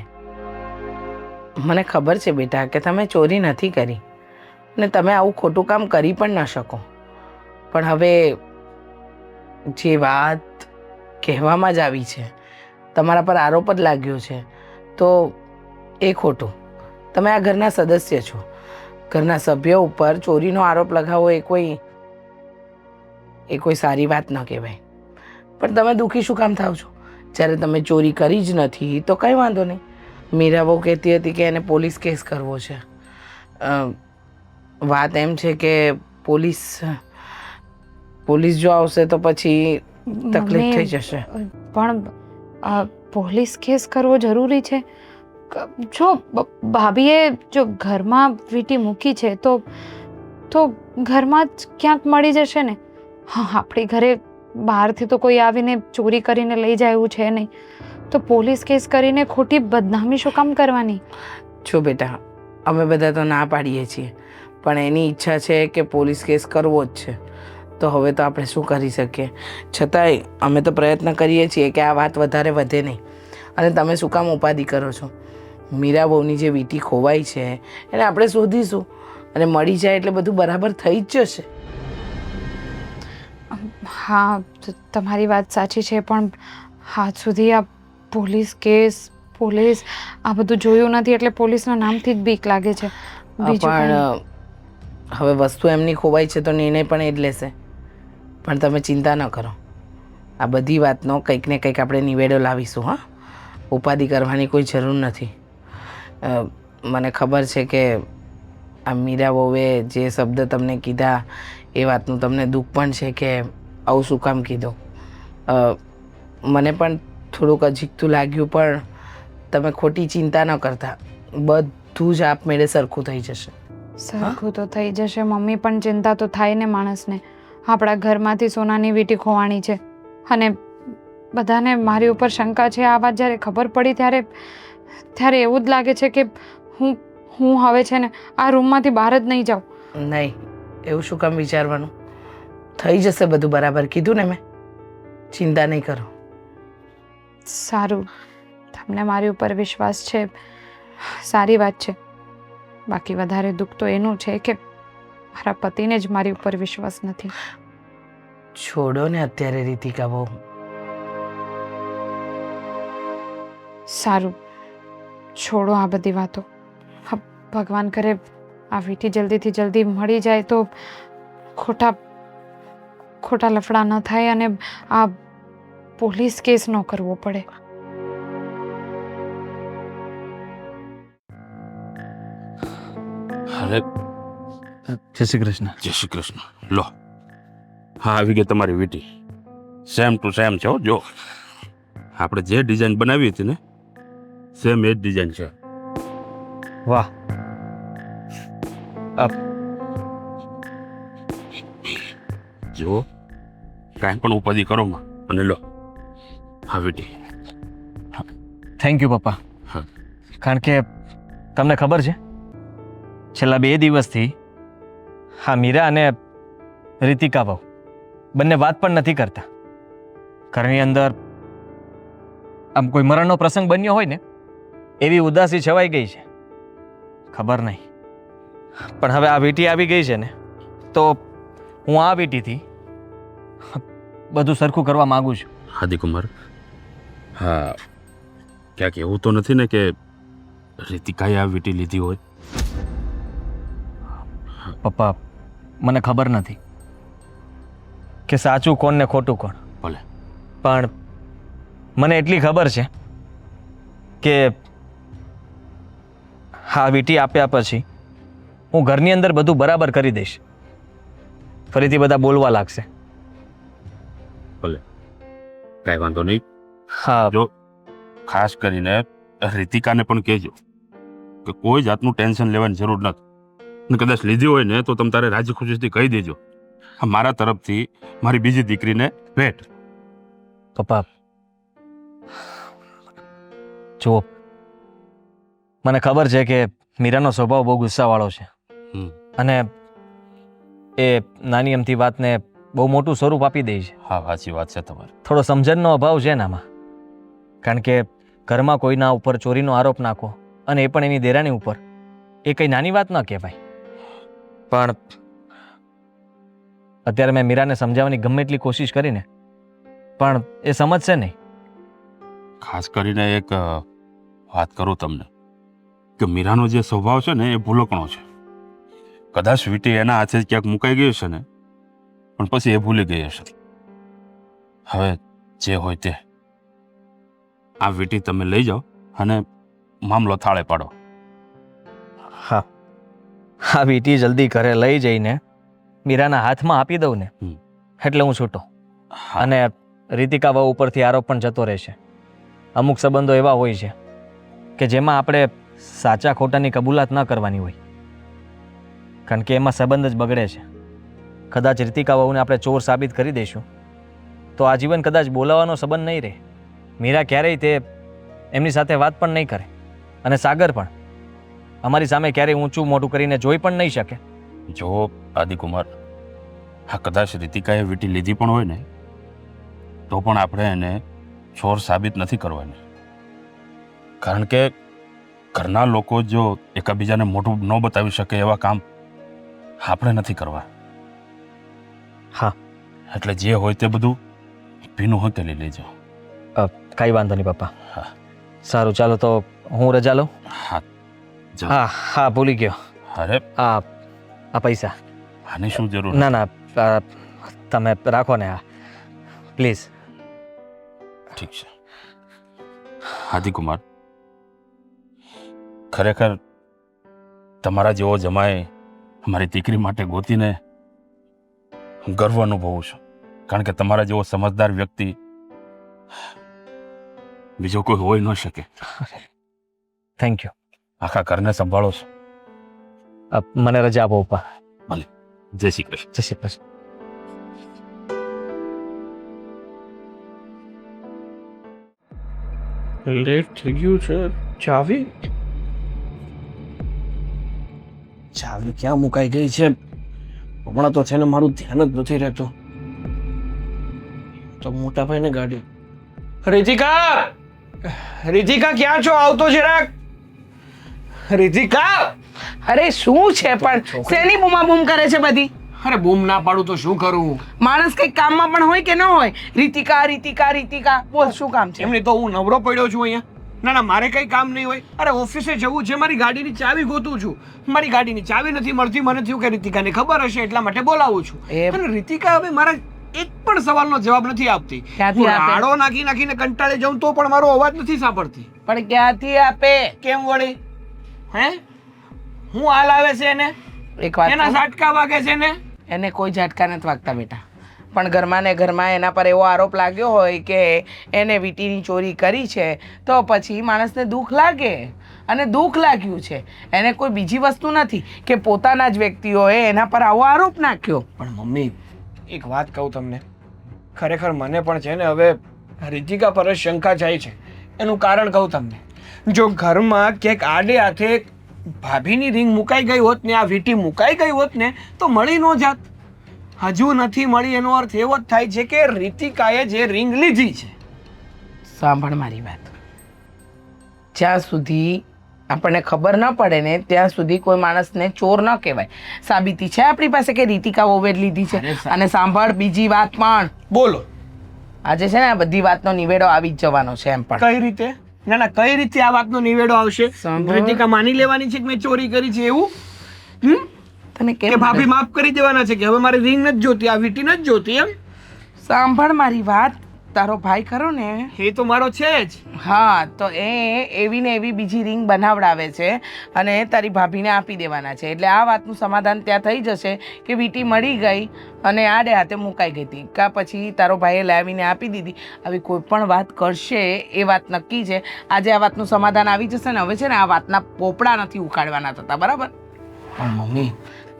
મને ખબર છે બેટા કે તમે ચોરી નથી કરી ને તમે આવું ખોટું કામ કરી પણ ન શકો, પણ હવે જે વાત કહેવામાં જ આવી છે, તમારા પર આરોપ જ લાગ્યો છે, તો એ ખોટું. તમે આ ઘરના સદસ્ય છો. ઘરના સભ્યો ઉપર ચોરીનો આરોપ લગાવવો એ કોઈ સારી વાત ન કહેવાય. પણ તમે દુઃખી શું કામ થાવ છો? જ્યારે તમે ચોરી કરી જ નથી તો કંઈ વાંધો નહીં. મીરા બહુ કહેતી હતી કે એને પોલીસ કેસ કરવો છે. વાત એમ છે કે પોલીસ જો આવશે તો પછી તકલીફ થઈ જશે. પણ પોલીસ કેસ કરવો જરૂરી છે? જો ભાભીએ જો ઘરમાં વીંટી મૂકી છે તો ઘરમાં જ ક્યાંક મળી જશે ને. હા, આપણી ઘરે બહારથી તો કોઈ આવીને ચોરી કરીને લઈ જાય એવું છે નહીં, તો પોલીસ કેસ કરીને ખોટી બદનામી શું કામ કરવાની? જો બેટા, અમે બધા તો ના પાડીએ છીએ, પણ એની ઈચ્છા છે કે પોલીસ કેસ કરવો જ છે, તો હવે તો આપણે શું કરી શકીએ? છતાંય અમે તો પ્રયત્ન કરીએ છીએ કે આ વાત વધારે વધે નહીં. અને તમે શું કામ ઉપાધિ કરો છો? મીરા બહુની જે વીંટી ખોવાઈ છે એને આપણે શોધીશું અને મળી જાય એટલે બધું બરાબર થઈ જ જશે. હા, તમારી વાત સાચી છે, પણ આજ સુધી આ પોલીસ આ બધું જોયું નથી એટલે પોલીસના નામથી જ બીક લાગે છે. બીજું પણ હવે વસ્તુ એમની ખોવાઈ છે તો નિર્ણય પણ એ જ લેશે. પણ તમે ચિંતા ન કરો, આ બધી વાતનો કંઈક ને કંઈક આપણે નિવેડો લાવીશું. હા, ઉપાધિ કરવાની કોઈ જરૂર નથી. મને ખબર છે કે આ મીરા વહુએ જે શબ્દ તમને કીધા એ વાતનું તમને દુઃખ પણ છે કે આવું શું કામ કીધું. મને પણ થોડુંક અજીકતું લાગ્યું, પણ તમે ખોટી ચિંતા ન કરતા, બધું જ આપમેળે સરખું થઈ જશે. સરખું તો થઈ જશે મમ્મી, પણ ચિંતા તો થાય ને માણસને. આપણા ઘરમાંથી સોનાની વીંટી ખોવાણી છે અને બધાને મારી ઉપર શંકા છે. આ વાત જ્યારે ખબર પડી ત્યારે એવું જ લાગે છે કે હું હવે છે ને આ રૂમમાંથી બહાર જ નહીં જાઉં. નહીં, એવું શું કામ વિચારવાનું? થઈ જશે બધું બરાબર. કીધું ને મેં, ચિંતા નહીં કરો. સારું, તમને મારી ઉપર વિશ્વાસ છે, સારી વાત છે. બાકી વધારે દુઃખ તો એનું છે કે મારા પતિને જ મારી ઉપર વિશ્વાસ નથી. છોડો ને અત્યારે રીતિકા બહુ. સારું, છોડો આ બધી વાતો. ભગવાન કરે આ વીંટી જલ્દીથી જલ્દી મળી જાય તો ખોટા લફડા ન થાય અને આ પોલીસ કેસ ન કરવો પડે. અરે જય શ્રી કૃષ્ણ. જય શ્રી કૃષ્ણ. લો, હા આવી ગઈ તમારી વીંટી. સેમ ટુ સેમ છે હો. જો આપણે જે ડિઝાઇન બનાવી હતી ને સેમ એ જ ડિઝાઇન છે. વાહ. જો કાંઈ પણ ઉપાધિ કરો માં અને લો હા વીંટી. થેન્ક યુ પપ્પા. હા. કારણ કે તમને ખબર છે છેલ્લા 2 દિવસથી હા, મીરા અને રીતિકા બહુ બંને વાત પણ નથી કરતા. ઘરની અંદર આમ કોઈ મરણનો પ્રસંગ બન્યો હોય ને એવી ઉદાસી છવાઈ ગઈ છે. ખબર નહીં, પણ હવે આ વીંટી આવી ગઈ છે ને તો હું આ વીંટીથી બધું સરખું કરવા માંગુ છું. આદિકુમાર, હા, ક્યાંક એવું તો નથી ને કે રીતિકાએ આ વીંટી લીધી હોય? પપ્પા, મને ખબર નથી કે સાચું કોણ ને ખોટું કોણ, ભલે. પણ મને એટલી ખબર છે કે હા વીંટી આપ્યા પછી હું ઘરની અંદર બધું બરાબર કરી દઈશ. ફરીથી બધા બોલવા લાગશે. ભલે, કાંઈ વાંધો નહીં. હા, જો ખાસ કરીને રીતિકાને પણ કહેજો કે કોઈ જાતનું ટેન્શન લેવાની જરૂર નથી. અને કદાચ લીધી હોય ને તો તમે તારે રાજી ખુશીથી કહી દેજો. આ મારા તરફથી મારી બીજી દીકરીને ભેટ. પપ્પા જુઓ, મને ખબર છે કે મીરાનો સ્વભાવ બહુ ગુસ્સાવાળો છે હમ. અને એ નાની અમથી વાતને બહુ મોટું સ્વરૂપ આપી દે છે. હા, સાચી વાત છે તમારી. થોડો સમજણનો અભાવ છે એનામાં. કારણ કે ઘરમાં કોઈના ઉપર ચોરીનો આરોપ નાખો અને એ પણ એની દેરાણી ઉપર, એ કંઈ નાની વાત ન કહેવાય. પણ અત્યારે મેં મીરાને સમજાવવાની ગમે એટલી કોશિશ કરીને પણ એ સમજશે નહીં. ખાસ કરીને એક વાત કરું તમને કે મીરાનો જે સ્વભાવ છે ને એ ભૂલકણો છે. કદાચ વીંટી એના હાથે જ ક્યાંક મુકાઈ ગઈ હશે ને, પણ પછી એ ભૂલી ગઈ હશે. હવે જે હોય તે, આ વીંટી તમે લઈ જાઓ અને મામલો થાળે પાડો. હા, આ વીંટી જલ્દી ઘરે લઈ જઈને મીરાના હાથમાં આપી દઉં ને હમ. એટલે હું છૂટો. હા, અને રીતિકા વહુ ઉપરથી આરોપ પણ જતો રહેશે. અમુક સંબંધો એવા હોય છે કે જેમાં આપણે સાચા ખોટાની કબૂલાત ન કરવાની હોય, કારણ કે એમાં સંબંધ જ બગડે છે. કદાચ રીતિકા વહુને આપણે ચોર સાબિત કરી દઈશું તો આજીવન કદાચ બોલાવાનો સંબંધ નહીં રહે. મીરા ક્યારેય તે એમની સાથે વાત પણ નહીં કરે અને સાગર પણ અમારી સામે ક્યારેય ઊંચું મોટું કરીને જોઈ પણ નહીં શકે. જો આદિકુમાર, હા, કદાચ રીતિકાએ વીંટી લીધી પણ હોય ને તો પણ આપણે એને ચોર સાબિત નથી કરવાની. કારણ કે ઘરના લોકો જો એકબીજાને મોઢું ન બતાવી શકે એવા કામ આપણે નથી કરવા. હા, એટલે જે હોય તે બધું ભીનું હકેલી લેજો. કાંઈ વાંધો નહીં પપ્પા. હા. સારું, ચાલો તો હું રજા લઉં. હા, જાઓ. હા હા, ભૂલી ગયો. અરે, આ પૈસા. આની શું જરૂર? ના ના, તમે રાખો ને. આ પ્લીઝ. ઠીક છે. આદિકુમાર, ખરેખર તમારા જેવો જમાય અમારી દીકરી માટે ગોતીને હું ગર્વ અનુભવું છું. કારણ કે તમારા જેવો સમજદાર વ્યક્તિ બીજો કોઈ હોઈ ન શકે. Thank you. આખા ઘરને સંભાળો છો. મને રજા આપો પપ્પા. જય શ્રી કૃષ્ણ. જય શ્રી કૃષ્ણ. લેટ થઈ ગયું છે. ચાવી ક્યાં મુકાઈ ગઈ છે? હમણાં તો છે ને મારું ધ્યાન જ નથી રહેતું. તો મોટા ભાઈને ગાડી. રીતિકા, રીતિકા ક્યાં છો? આવતો જરાક. રીતિકા! અરે શું છે પણ શેની બૂમાબૂમ કરે છે બધી? અરે બૂમ ના પાડું તો શું કરું? માણસ કઈ કામમાં પણ હોય કે ન હોય? રીતિકા રીતિકા રીતિકા, બોલ શું કામ છે? એમની તો હું નવરો પડ્યો છું અહીંયા. ના ના, મારે કઈ કામ નહીં હોય. અરે ઓફિસે જવું છે, મારી ગાડીની ચાવી ગોતું છું. મારી ગાડીની ચાવી નથી મળતી. મને થયું કે રીતિકાને ખબર હશે એટલા માટે બોલાવું છું. અને રીતિકા હવે મારા એક પણ સવાલનો જવાબ નથી આપતી. ક્યાંથી હું આપે? રાડો નાખીને કંટાળી જાઉં તો પણ મારો અવાજ નથી સાંભળતી. પણ ક્યાંથી આપે? કેમ વળી? હે, હું હાલ આવે છે એને? એક વાત એના કહું? ઝાટકા વાગે છે ને? એને કોઈ ઝાટકા નથી વાગતા બેટા. પણ ઘરમાં ને ઘરમાં એના પર એવો આરોપ લાગ્યો હોય કે એને વીંટીની ચોરી કરી છે તો પછી માણસને દુઃખ લાગે. અને દુઃખ લાગ્યું છે એને, કોઈ બીજી વસ્તુ નથી કે પોતાના જ વ્યક્તિઓએ એના પર આવો આરોપ નાખ્યો. પણ મમ્મી, એક વાત કહું તમને, ખરેખર મને પણ છે ને હવે રીતિકા પર જ શંકા જાય છે. એનું કારણ કહું તમને. જો ઘરમાં ક્યાંક આડે હાથે ભાભીની રિંગ મુકાઈ ગઈ હોત ને આ વીટી મુકાઈ ગઈ હોત ને તો મળી ન જાત. હજુ નથી મળી એનો અર્થ એવો જ થાય છે કે રીતિકાએ જે રિંગ લીધી છે. સાંભળ મારી વાત. જ્યાં સુધી આપણને ખબર ન પડે ને ત્યાં સુધી કોઈ માણસને ચોર ન કહેવાય. સાબિતી છે આપણી પાસે કે રીતિકા વહુએ જ લીધી છે. અને સાંભળ બીજી વાત પણ, બોલો આજે છે ને આ બધી વાતનો નિવેડો આવી જ જવાનો છે એમ પણ. કઈ રીતે? ના ના, કઈ રીતે આ વાતનો નિવેડો આવશે? સાંભળ. રીતિકા માની લેવાની છે કે મેં ચોરી કરી છે એવું? તને કે કેમ ભાભી માફ કરી દેવાના છે કે હવે મારી રિંગ નથી જોતી, આ વીટી નથી જોતી એમ? સાંભળ મારી વાત. તારો ભાઈ ખરો ને, એ તો મારો છે જ. હા, તો એ એવી ને એવી બીજી રિંગ બનાવડાવે છે અને તારી ભાભીને આપી દેવાના છે. એટલે આ વાતનું સમાધાન ત્યાં થઈ જશે કે વીટી મળી ગઈ અને આડે હાથે મુકાઈ ગઈ હતી, કાં પછી તારો ભાઈએ લાવીને આપી દીધી. આવી કોઈ પણ વાત કરશે એ વાત નક્કી છે. આજે આ વાતનું સમાધાન આવી જશે ને. હવે છે ને આ વાતના પોપડા નથી ઉખાડવાના થતા, બરાબર? પણ મમ્મી,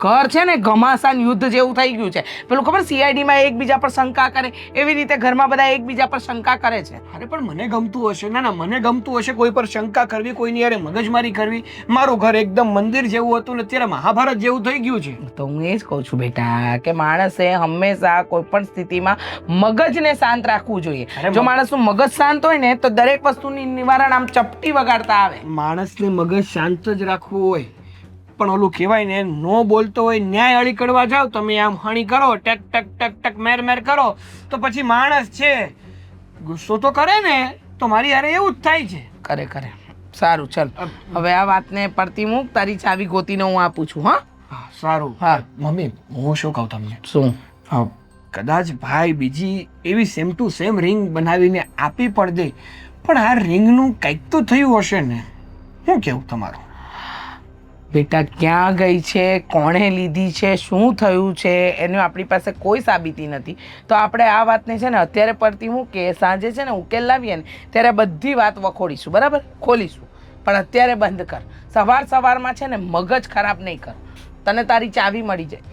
ઘર છે ને ઘમાસાન યુદ્ધ જેવું થઈ ગયું છે. પેલું ખબર CID-માં એકબીજા પર શંકા કરે એવી રીતે ઘરમાં બધા એકબીજા પર શંકા કરે છે. અરે પણ મને ગમતું હશે. ના ના, મને ગમતું હશે કોઈ પર શંકા કરવી, કોઈની યારે મગજમારી કરવી. મારું ઘર એકદમ મંદિર જેવું હતું ને અત્યારે મહાભારત જેવું થઈ ગયું છે. તો હું એ જ કહું છું બેટા કે માણસે હંમેશા કોઈ પણ સ્થિતિમાં મગજને શાંત રાખવું જોઈએ. જો માણસનું મગજ શાંત હોય ને તો દરેક વસ્તુની નિવારણ આમ ચપટી વગાડતા આવે. માણસને મગજ શાંત જ રાખવું હોય, પણ ઓલું કહેવાય ને, નો બોલતો હોય ન્યાય અડી કરવા જાવ તમે, આમ હણી કરો, ટક ટક ટક ટક મેર મેર કરો, તો પછી માણસ છે ગુસ્સો તો કરે ને, તો મારી યારે એવું જ થાય છે. કરે કરે. સારું, ચાલ હવે આ વાતને પડતી મૂક. તારી ચાવી ગોતીને હું આપું છું. હા હા, સારું. હા. મમ્મી, હું શું કહું તમને, શું? કદાચ ભાઈ બીજી એવી સેમ ટુ સેમ રિંગ બનાવીને આપી પણ દે, પણ આ રિંગનું કંઈક તો થયું હશે ને. શું કેવું તમારું? બેટા ક્યાં ગઈ છે, કોણે લીધી છે, શું થયું છે, એની આપણી પાસે કોઈ સાબિતી નથી. તો આપણે આ વાતને છે ને અત્યારે પડતી મૂકીએ, સાંજે છે ને ઉકેલ લાવીએ ને ત્યારે બધી વાત વખોડીશું, બરાબર? ખોલીશું. પણ અત્યારે બંધ કર. સવાર સવારમાં છે ને મગજ ખરાબ નહીં કર. તને તારી ચાવી મળી જાય.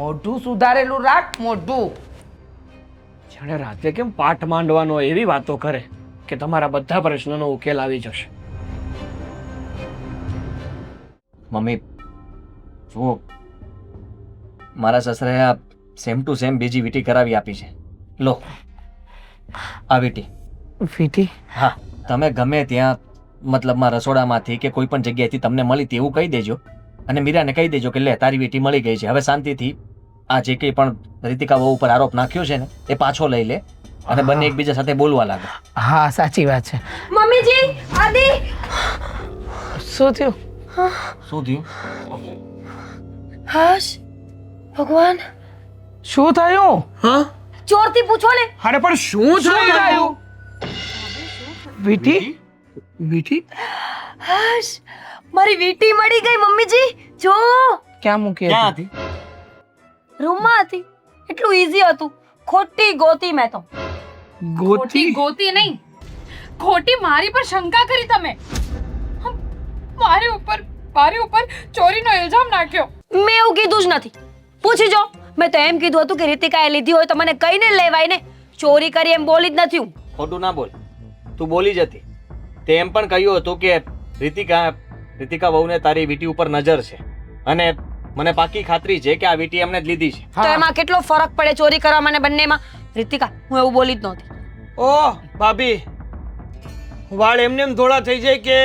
મોઢું સુધારેલું રાખ, મોઢું. જાણે રાતે કેમ પાઠ માંડવાનો એવી વાતો કરે કે તમારા બધા પ્રશ્નોનો ઉકેલ આવી જશે. મમ્મી જુઓ, મારા સસરાએ આ સેમ ટુ સેમ બીજી વીટી કરાવી આપી છે. લો આ વીટી. વીટી? હા, તમે ગમે ત્યાં મતલબમાં રસોડામાંથી કે કોઈ પણ જગ્યાએથી તમને મળી તેવું કહી દેજો અને મીરાને કહી દેજો કે લે તારી વીટી મળી ગઈ છે. હવે શાંતિથી આ જે કંઈ પણ રીતિકા વહુ ઉપર આરોપ નાખ્યો છે ને એ પાછો લઈ લે અને બંને એકબીજા સાથે બોલવા લાગે. હા, સાચી વાત છે. મમ્મીજી, આદિ! શું થયું? શું થયું? હાશ ભગવાન, શું થયું? હા, ચોરથી પૂછો ને. અરે પણ શું થયું? વીટી? વીટી? હાશ, મારી વીટી મળી ગઈ મમ્મીજી. જો ક્યાં મૂકી ક્યાં હતી? હતી? રૂમમાં હતી. એટલું ઈઝી હતું. ખોટી ગોતી મેં તો. ખોટી ગોતી નહીં, ખોટી મારી પર શંકા કરી તમે. મારી ઉપર ચોરીનો ઇલ્ઝામ નાખ્યો. મેં એવું કીધું જ નથી. પૂછી જો. મેં તો એમ કીધું હતું કે રીતિકાએ લીધી હોય તો મને કહીને લેવાય ને. ચોરી કરી એમ બોલી જ નથી હું. ખોટું ના બોલ, તું બોલી જ હતી. તે એમ પણ કહ્યું હતું કે રીતિકા વહુને તારી વીટી ઉપર નજર છે અને મને પાકી ખાતરી છે કે આ વીટી એમને જ લીધી છે. તો એમાં કેટલો ફરક પડે ચોરી કરવામાં અને બંનેમાં? રીતિકા, હું એવું બોલી જ નહોતી. ઓહ ભાભી, વાળ એમને એમ ધોળા થઈ જાય કે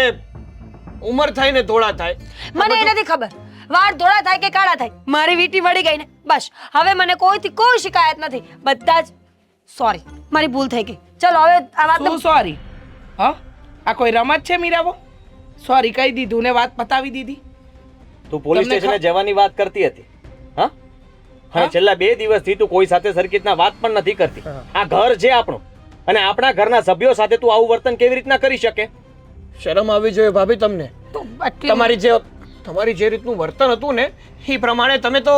ઉંમર થાય ને ધોળા થાય? મને એ નથી ખબર વાળ ધોળા થાય કે કાળા થાય. મારી વીટી મળી ગઈ ને બસ. હવે મને કોઈથી કોઈ શિકાયત નથી. બધા જ સોરી, મારી ભૂલ થઈ ગઈ. ચલો હવે આ વાત શું સોરી? હા, આ કોઈ રમત છે મીરાબો? સોરી કહી દીધું ને વાત પતાવી દીધી. તું પોલીસ તમને સ્ટેશને જવાની વાત કરતી હતી, હા? અને છેલ્લા 2 દિવસથી તું કોઈ સાથે સરખી રીતના વાત પણ નથી કરતી. આ ઘર છે આપણું અને આપણા ઘરના સભ્યો સાથે તું આવું વર્તન કેવી રીતના કરી શકે? શરમ આવી જોઈએ ભાભી તમને. તમારી જે રીતનું વર્તન હતું ને એ પ્રમાણે તમે તો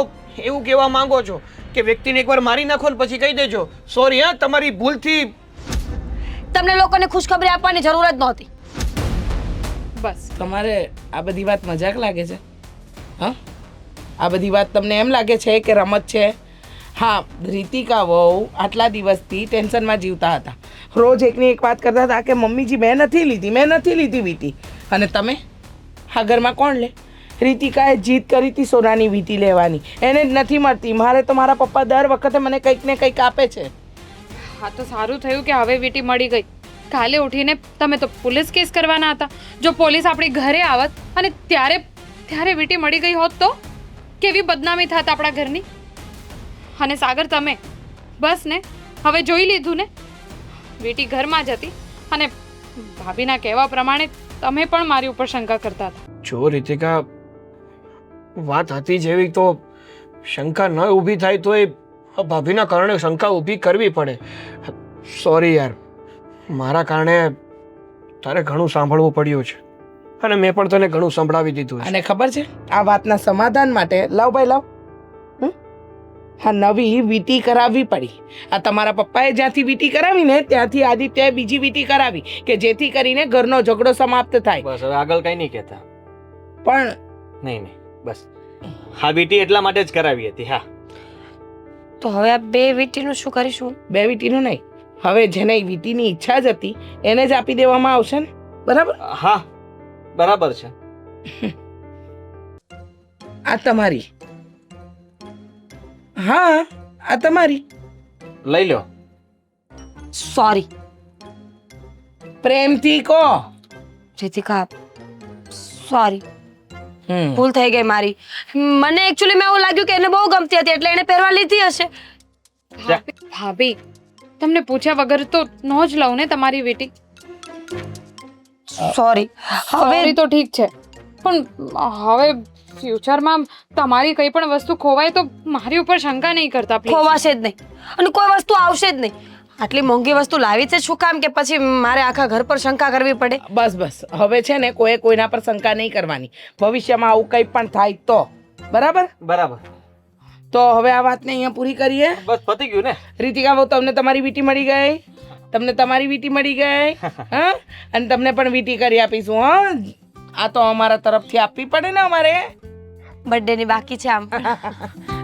એવું કહેવા માંગો છો કે વ્યક્તિને એકવાર મારી નાખો ને પછી કહી દેજો સોરી, હા તમારી ભૂલથી. તમને લોકોને ખુશખબરી આપવાની જરૂર જ નહોતી. બસ તમારે આ બધી વાત મજાક લાગે છે? હા, આ બધી વાત તમને એમ લાગે છે કે રમત છે? હા, રીતિકા વહુ આટલા દિવસથી ટેન્શનમાં જીવતા હતા. રોજ એકની એક વાત કરતા હતા કે મમ્મીજી મેં નથી લીધી વીટી. અને તમે આ ઘરમાં કોણ લે? રીતિકાએ જીદ કરી હતી સોનાની વીંટી લેવાની, એને જ નથી મળતી. મારે તો મારા પપ્પા દર વખતે મને કંઈક ને કંઈક આપે છે. હા તો સારું થયું કે હવે વીંટી મળી ગઈ. કાલે ઉઠીને તમે તો પોલીસ કેસ કરવાના હતા. જો પોલીસ આપણી ઘરે આવત અને ત્યારે વીંટી મળી ગઈ હોત તો કેવી બદનામી થાત આપણા ઘરની. અને સાગર તમે બસ ને હવે જોઈ લીધું ને, વીંટી ઘરમાં જ હતી અને ભાભીના કહેવા પ્રમાણે તમે પણ મારી ઉપર શંકા કરતા હતા. જો રીતિકા, વાત હતી જેવી તો શંકા ન ઊભી થાય તો એ ભાભીના કારણે શંકા ઊભી કરવી પડે. સોરી યાર, મારા કારણે તારે ઘણું સાંભળવું પડ્યું છે અને મેં પણ તને ઘણું સંભળાવી દીધું છે. અને ખબર છે, આ વાતના સમાધાન માટે લાવ ભાઈ લાવ, હા નવી વીંટી કરાવવી પડી. આ તમારા પપ્પાએ જ્યાંથી વીંટી કરાવીને ત્યાંથી આદિત્યએ બીજી વીંટી કરાવી કે જેથી કરીને ઘરનો ઝઘડો સમાપ્ત થાય. બસ હવે આગળ કઈ નહીં કહેતા. પણ નહીં બસ હા વીંટી એટલા માટે જ કરાવી હતી. હા તો હવે આ બે વીંટીનું શું કરીશું? બે વીંટીનું નહીં, હવે જેને વીંટીની ઈચ્છા જ હતી એને જ આપી દેવામાં આવશે ને, બરાબર? હા બરાબર છે. આ તમારી, હા આ તમારી. લઈ લો. સોરી પ્રેમથી કહો. રીતિકા, સોરી, હમ ભૂલ થઈ ગઈ મારી. મને એકચ્યુઅલી મેં એવું લાગ્યું કે એને બહુ ગમતી હતી એટલે એને પહેરવા લીધી હશે. ભાભી, તમને પૂછ્યા વગર તો ન જ લઉં ને તમારી વીંટી. સોરી. હવે હવે તો ઠીક છે, પણ હવે ફ્યુચરમાં તમારી કઈ પણ વસ્તુ ખોવાય તો મારી ઉપર શંકા નહીં કરતા પ્લીઝ. ખોવાશે જ નહીં અને કોઈ વસ્તુ આવશે જ નહીં. આટલી મોંઘી વસ્તુ લાવી છે શું કામ કે પછી મારે આખા ઘર પર શંકા કરવી પડે? બસ બસ, હવે છે ને કોઈ કોઈના પર શંકા નહીં કરવાની. ભવિષ્યમાં આવું કંઈ પણ થાય તો, બરાબર? બરાબર. તો હવે આ વાતને અહીંયા પૂરી કરીએ. બસ પતી ગયું ને. રીતિકા બહુ, તમને તમારી વીંટી મળી ગઈ, તમને તમારી વીંટી મળી ગઈ, હા, અને તમને પણ વીંટી કરી આપીશું. હા, આ તો અમારા તરફથી આપવી પડે ને અમારે. બર્થડે ની બાકી છે આમ પણ.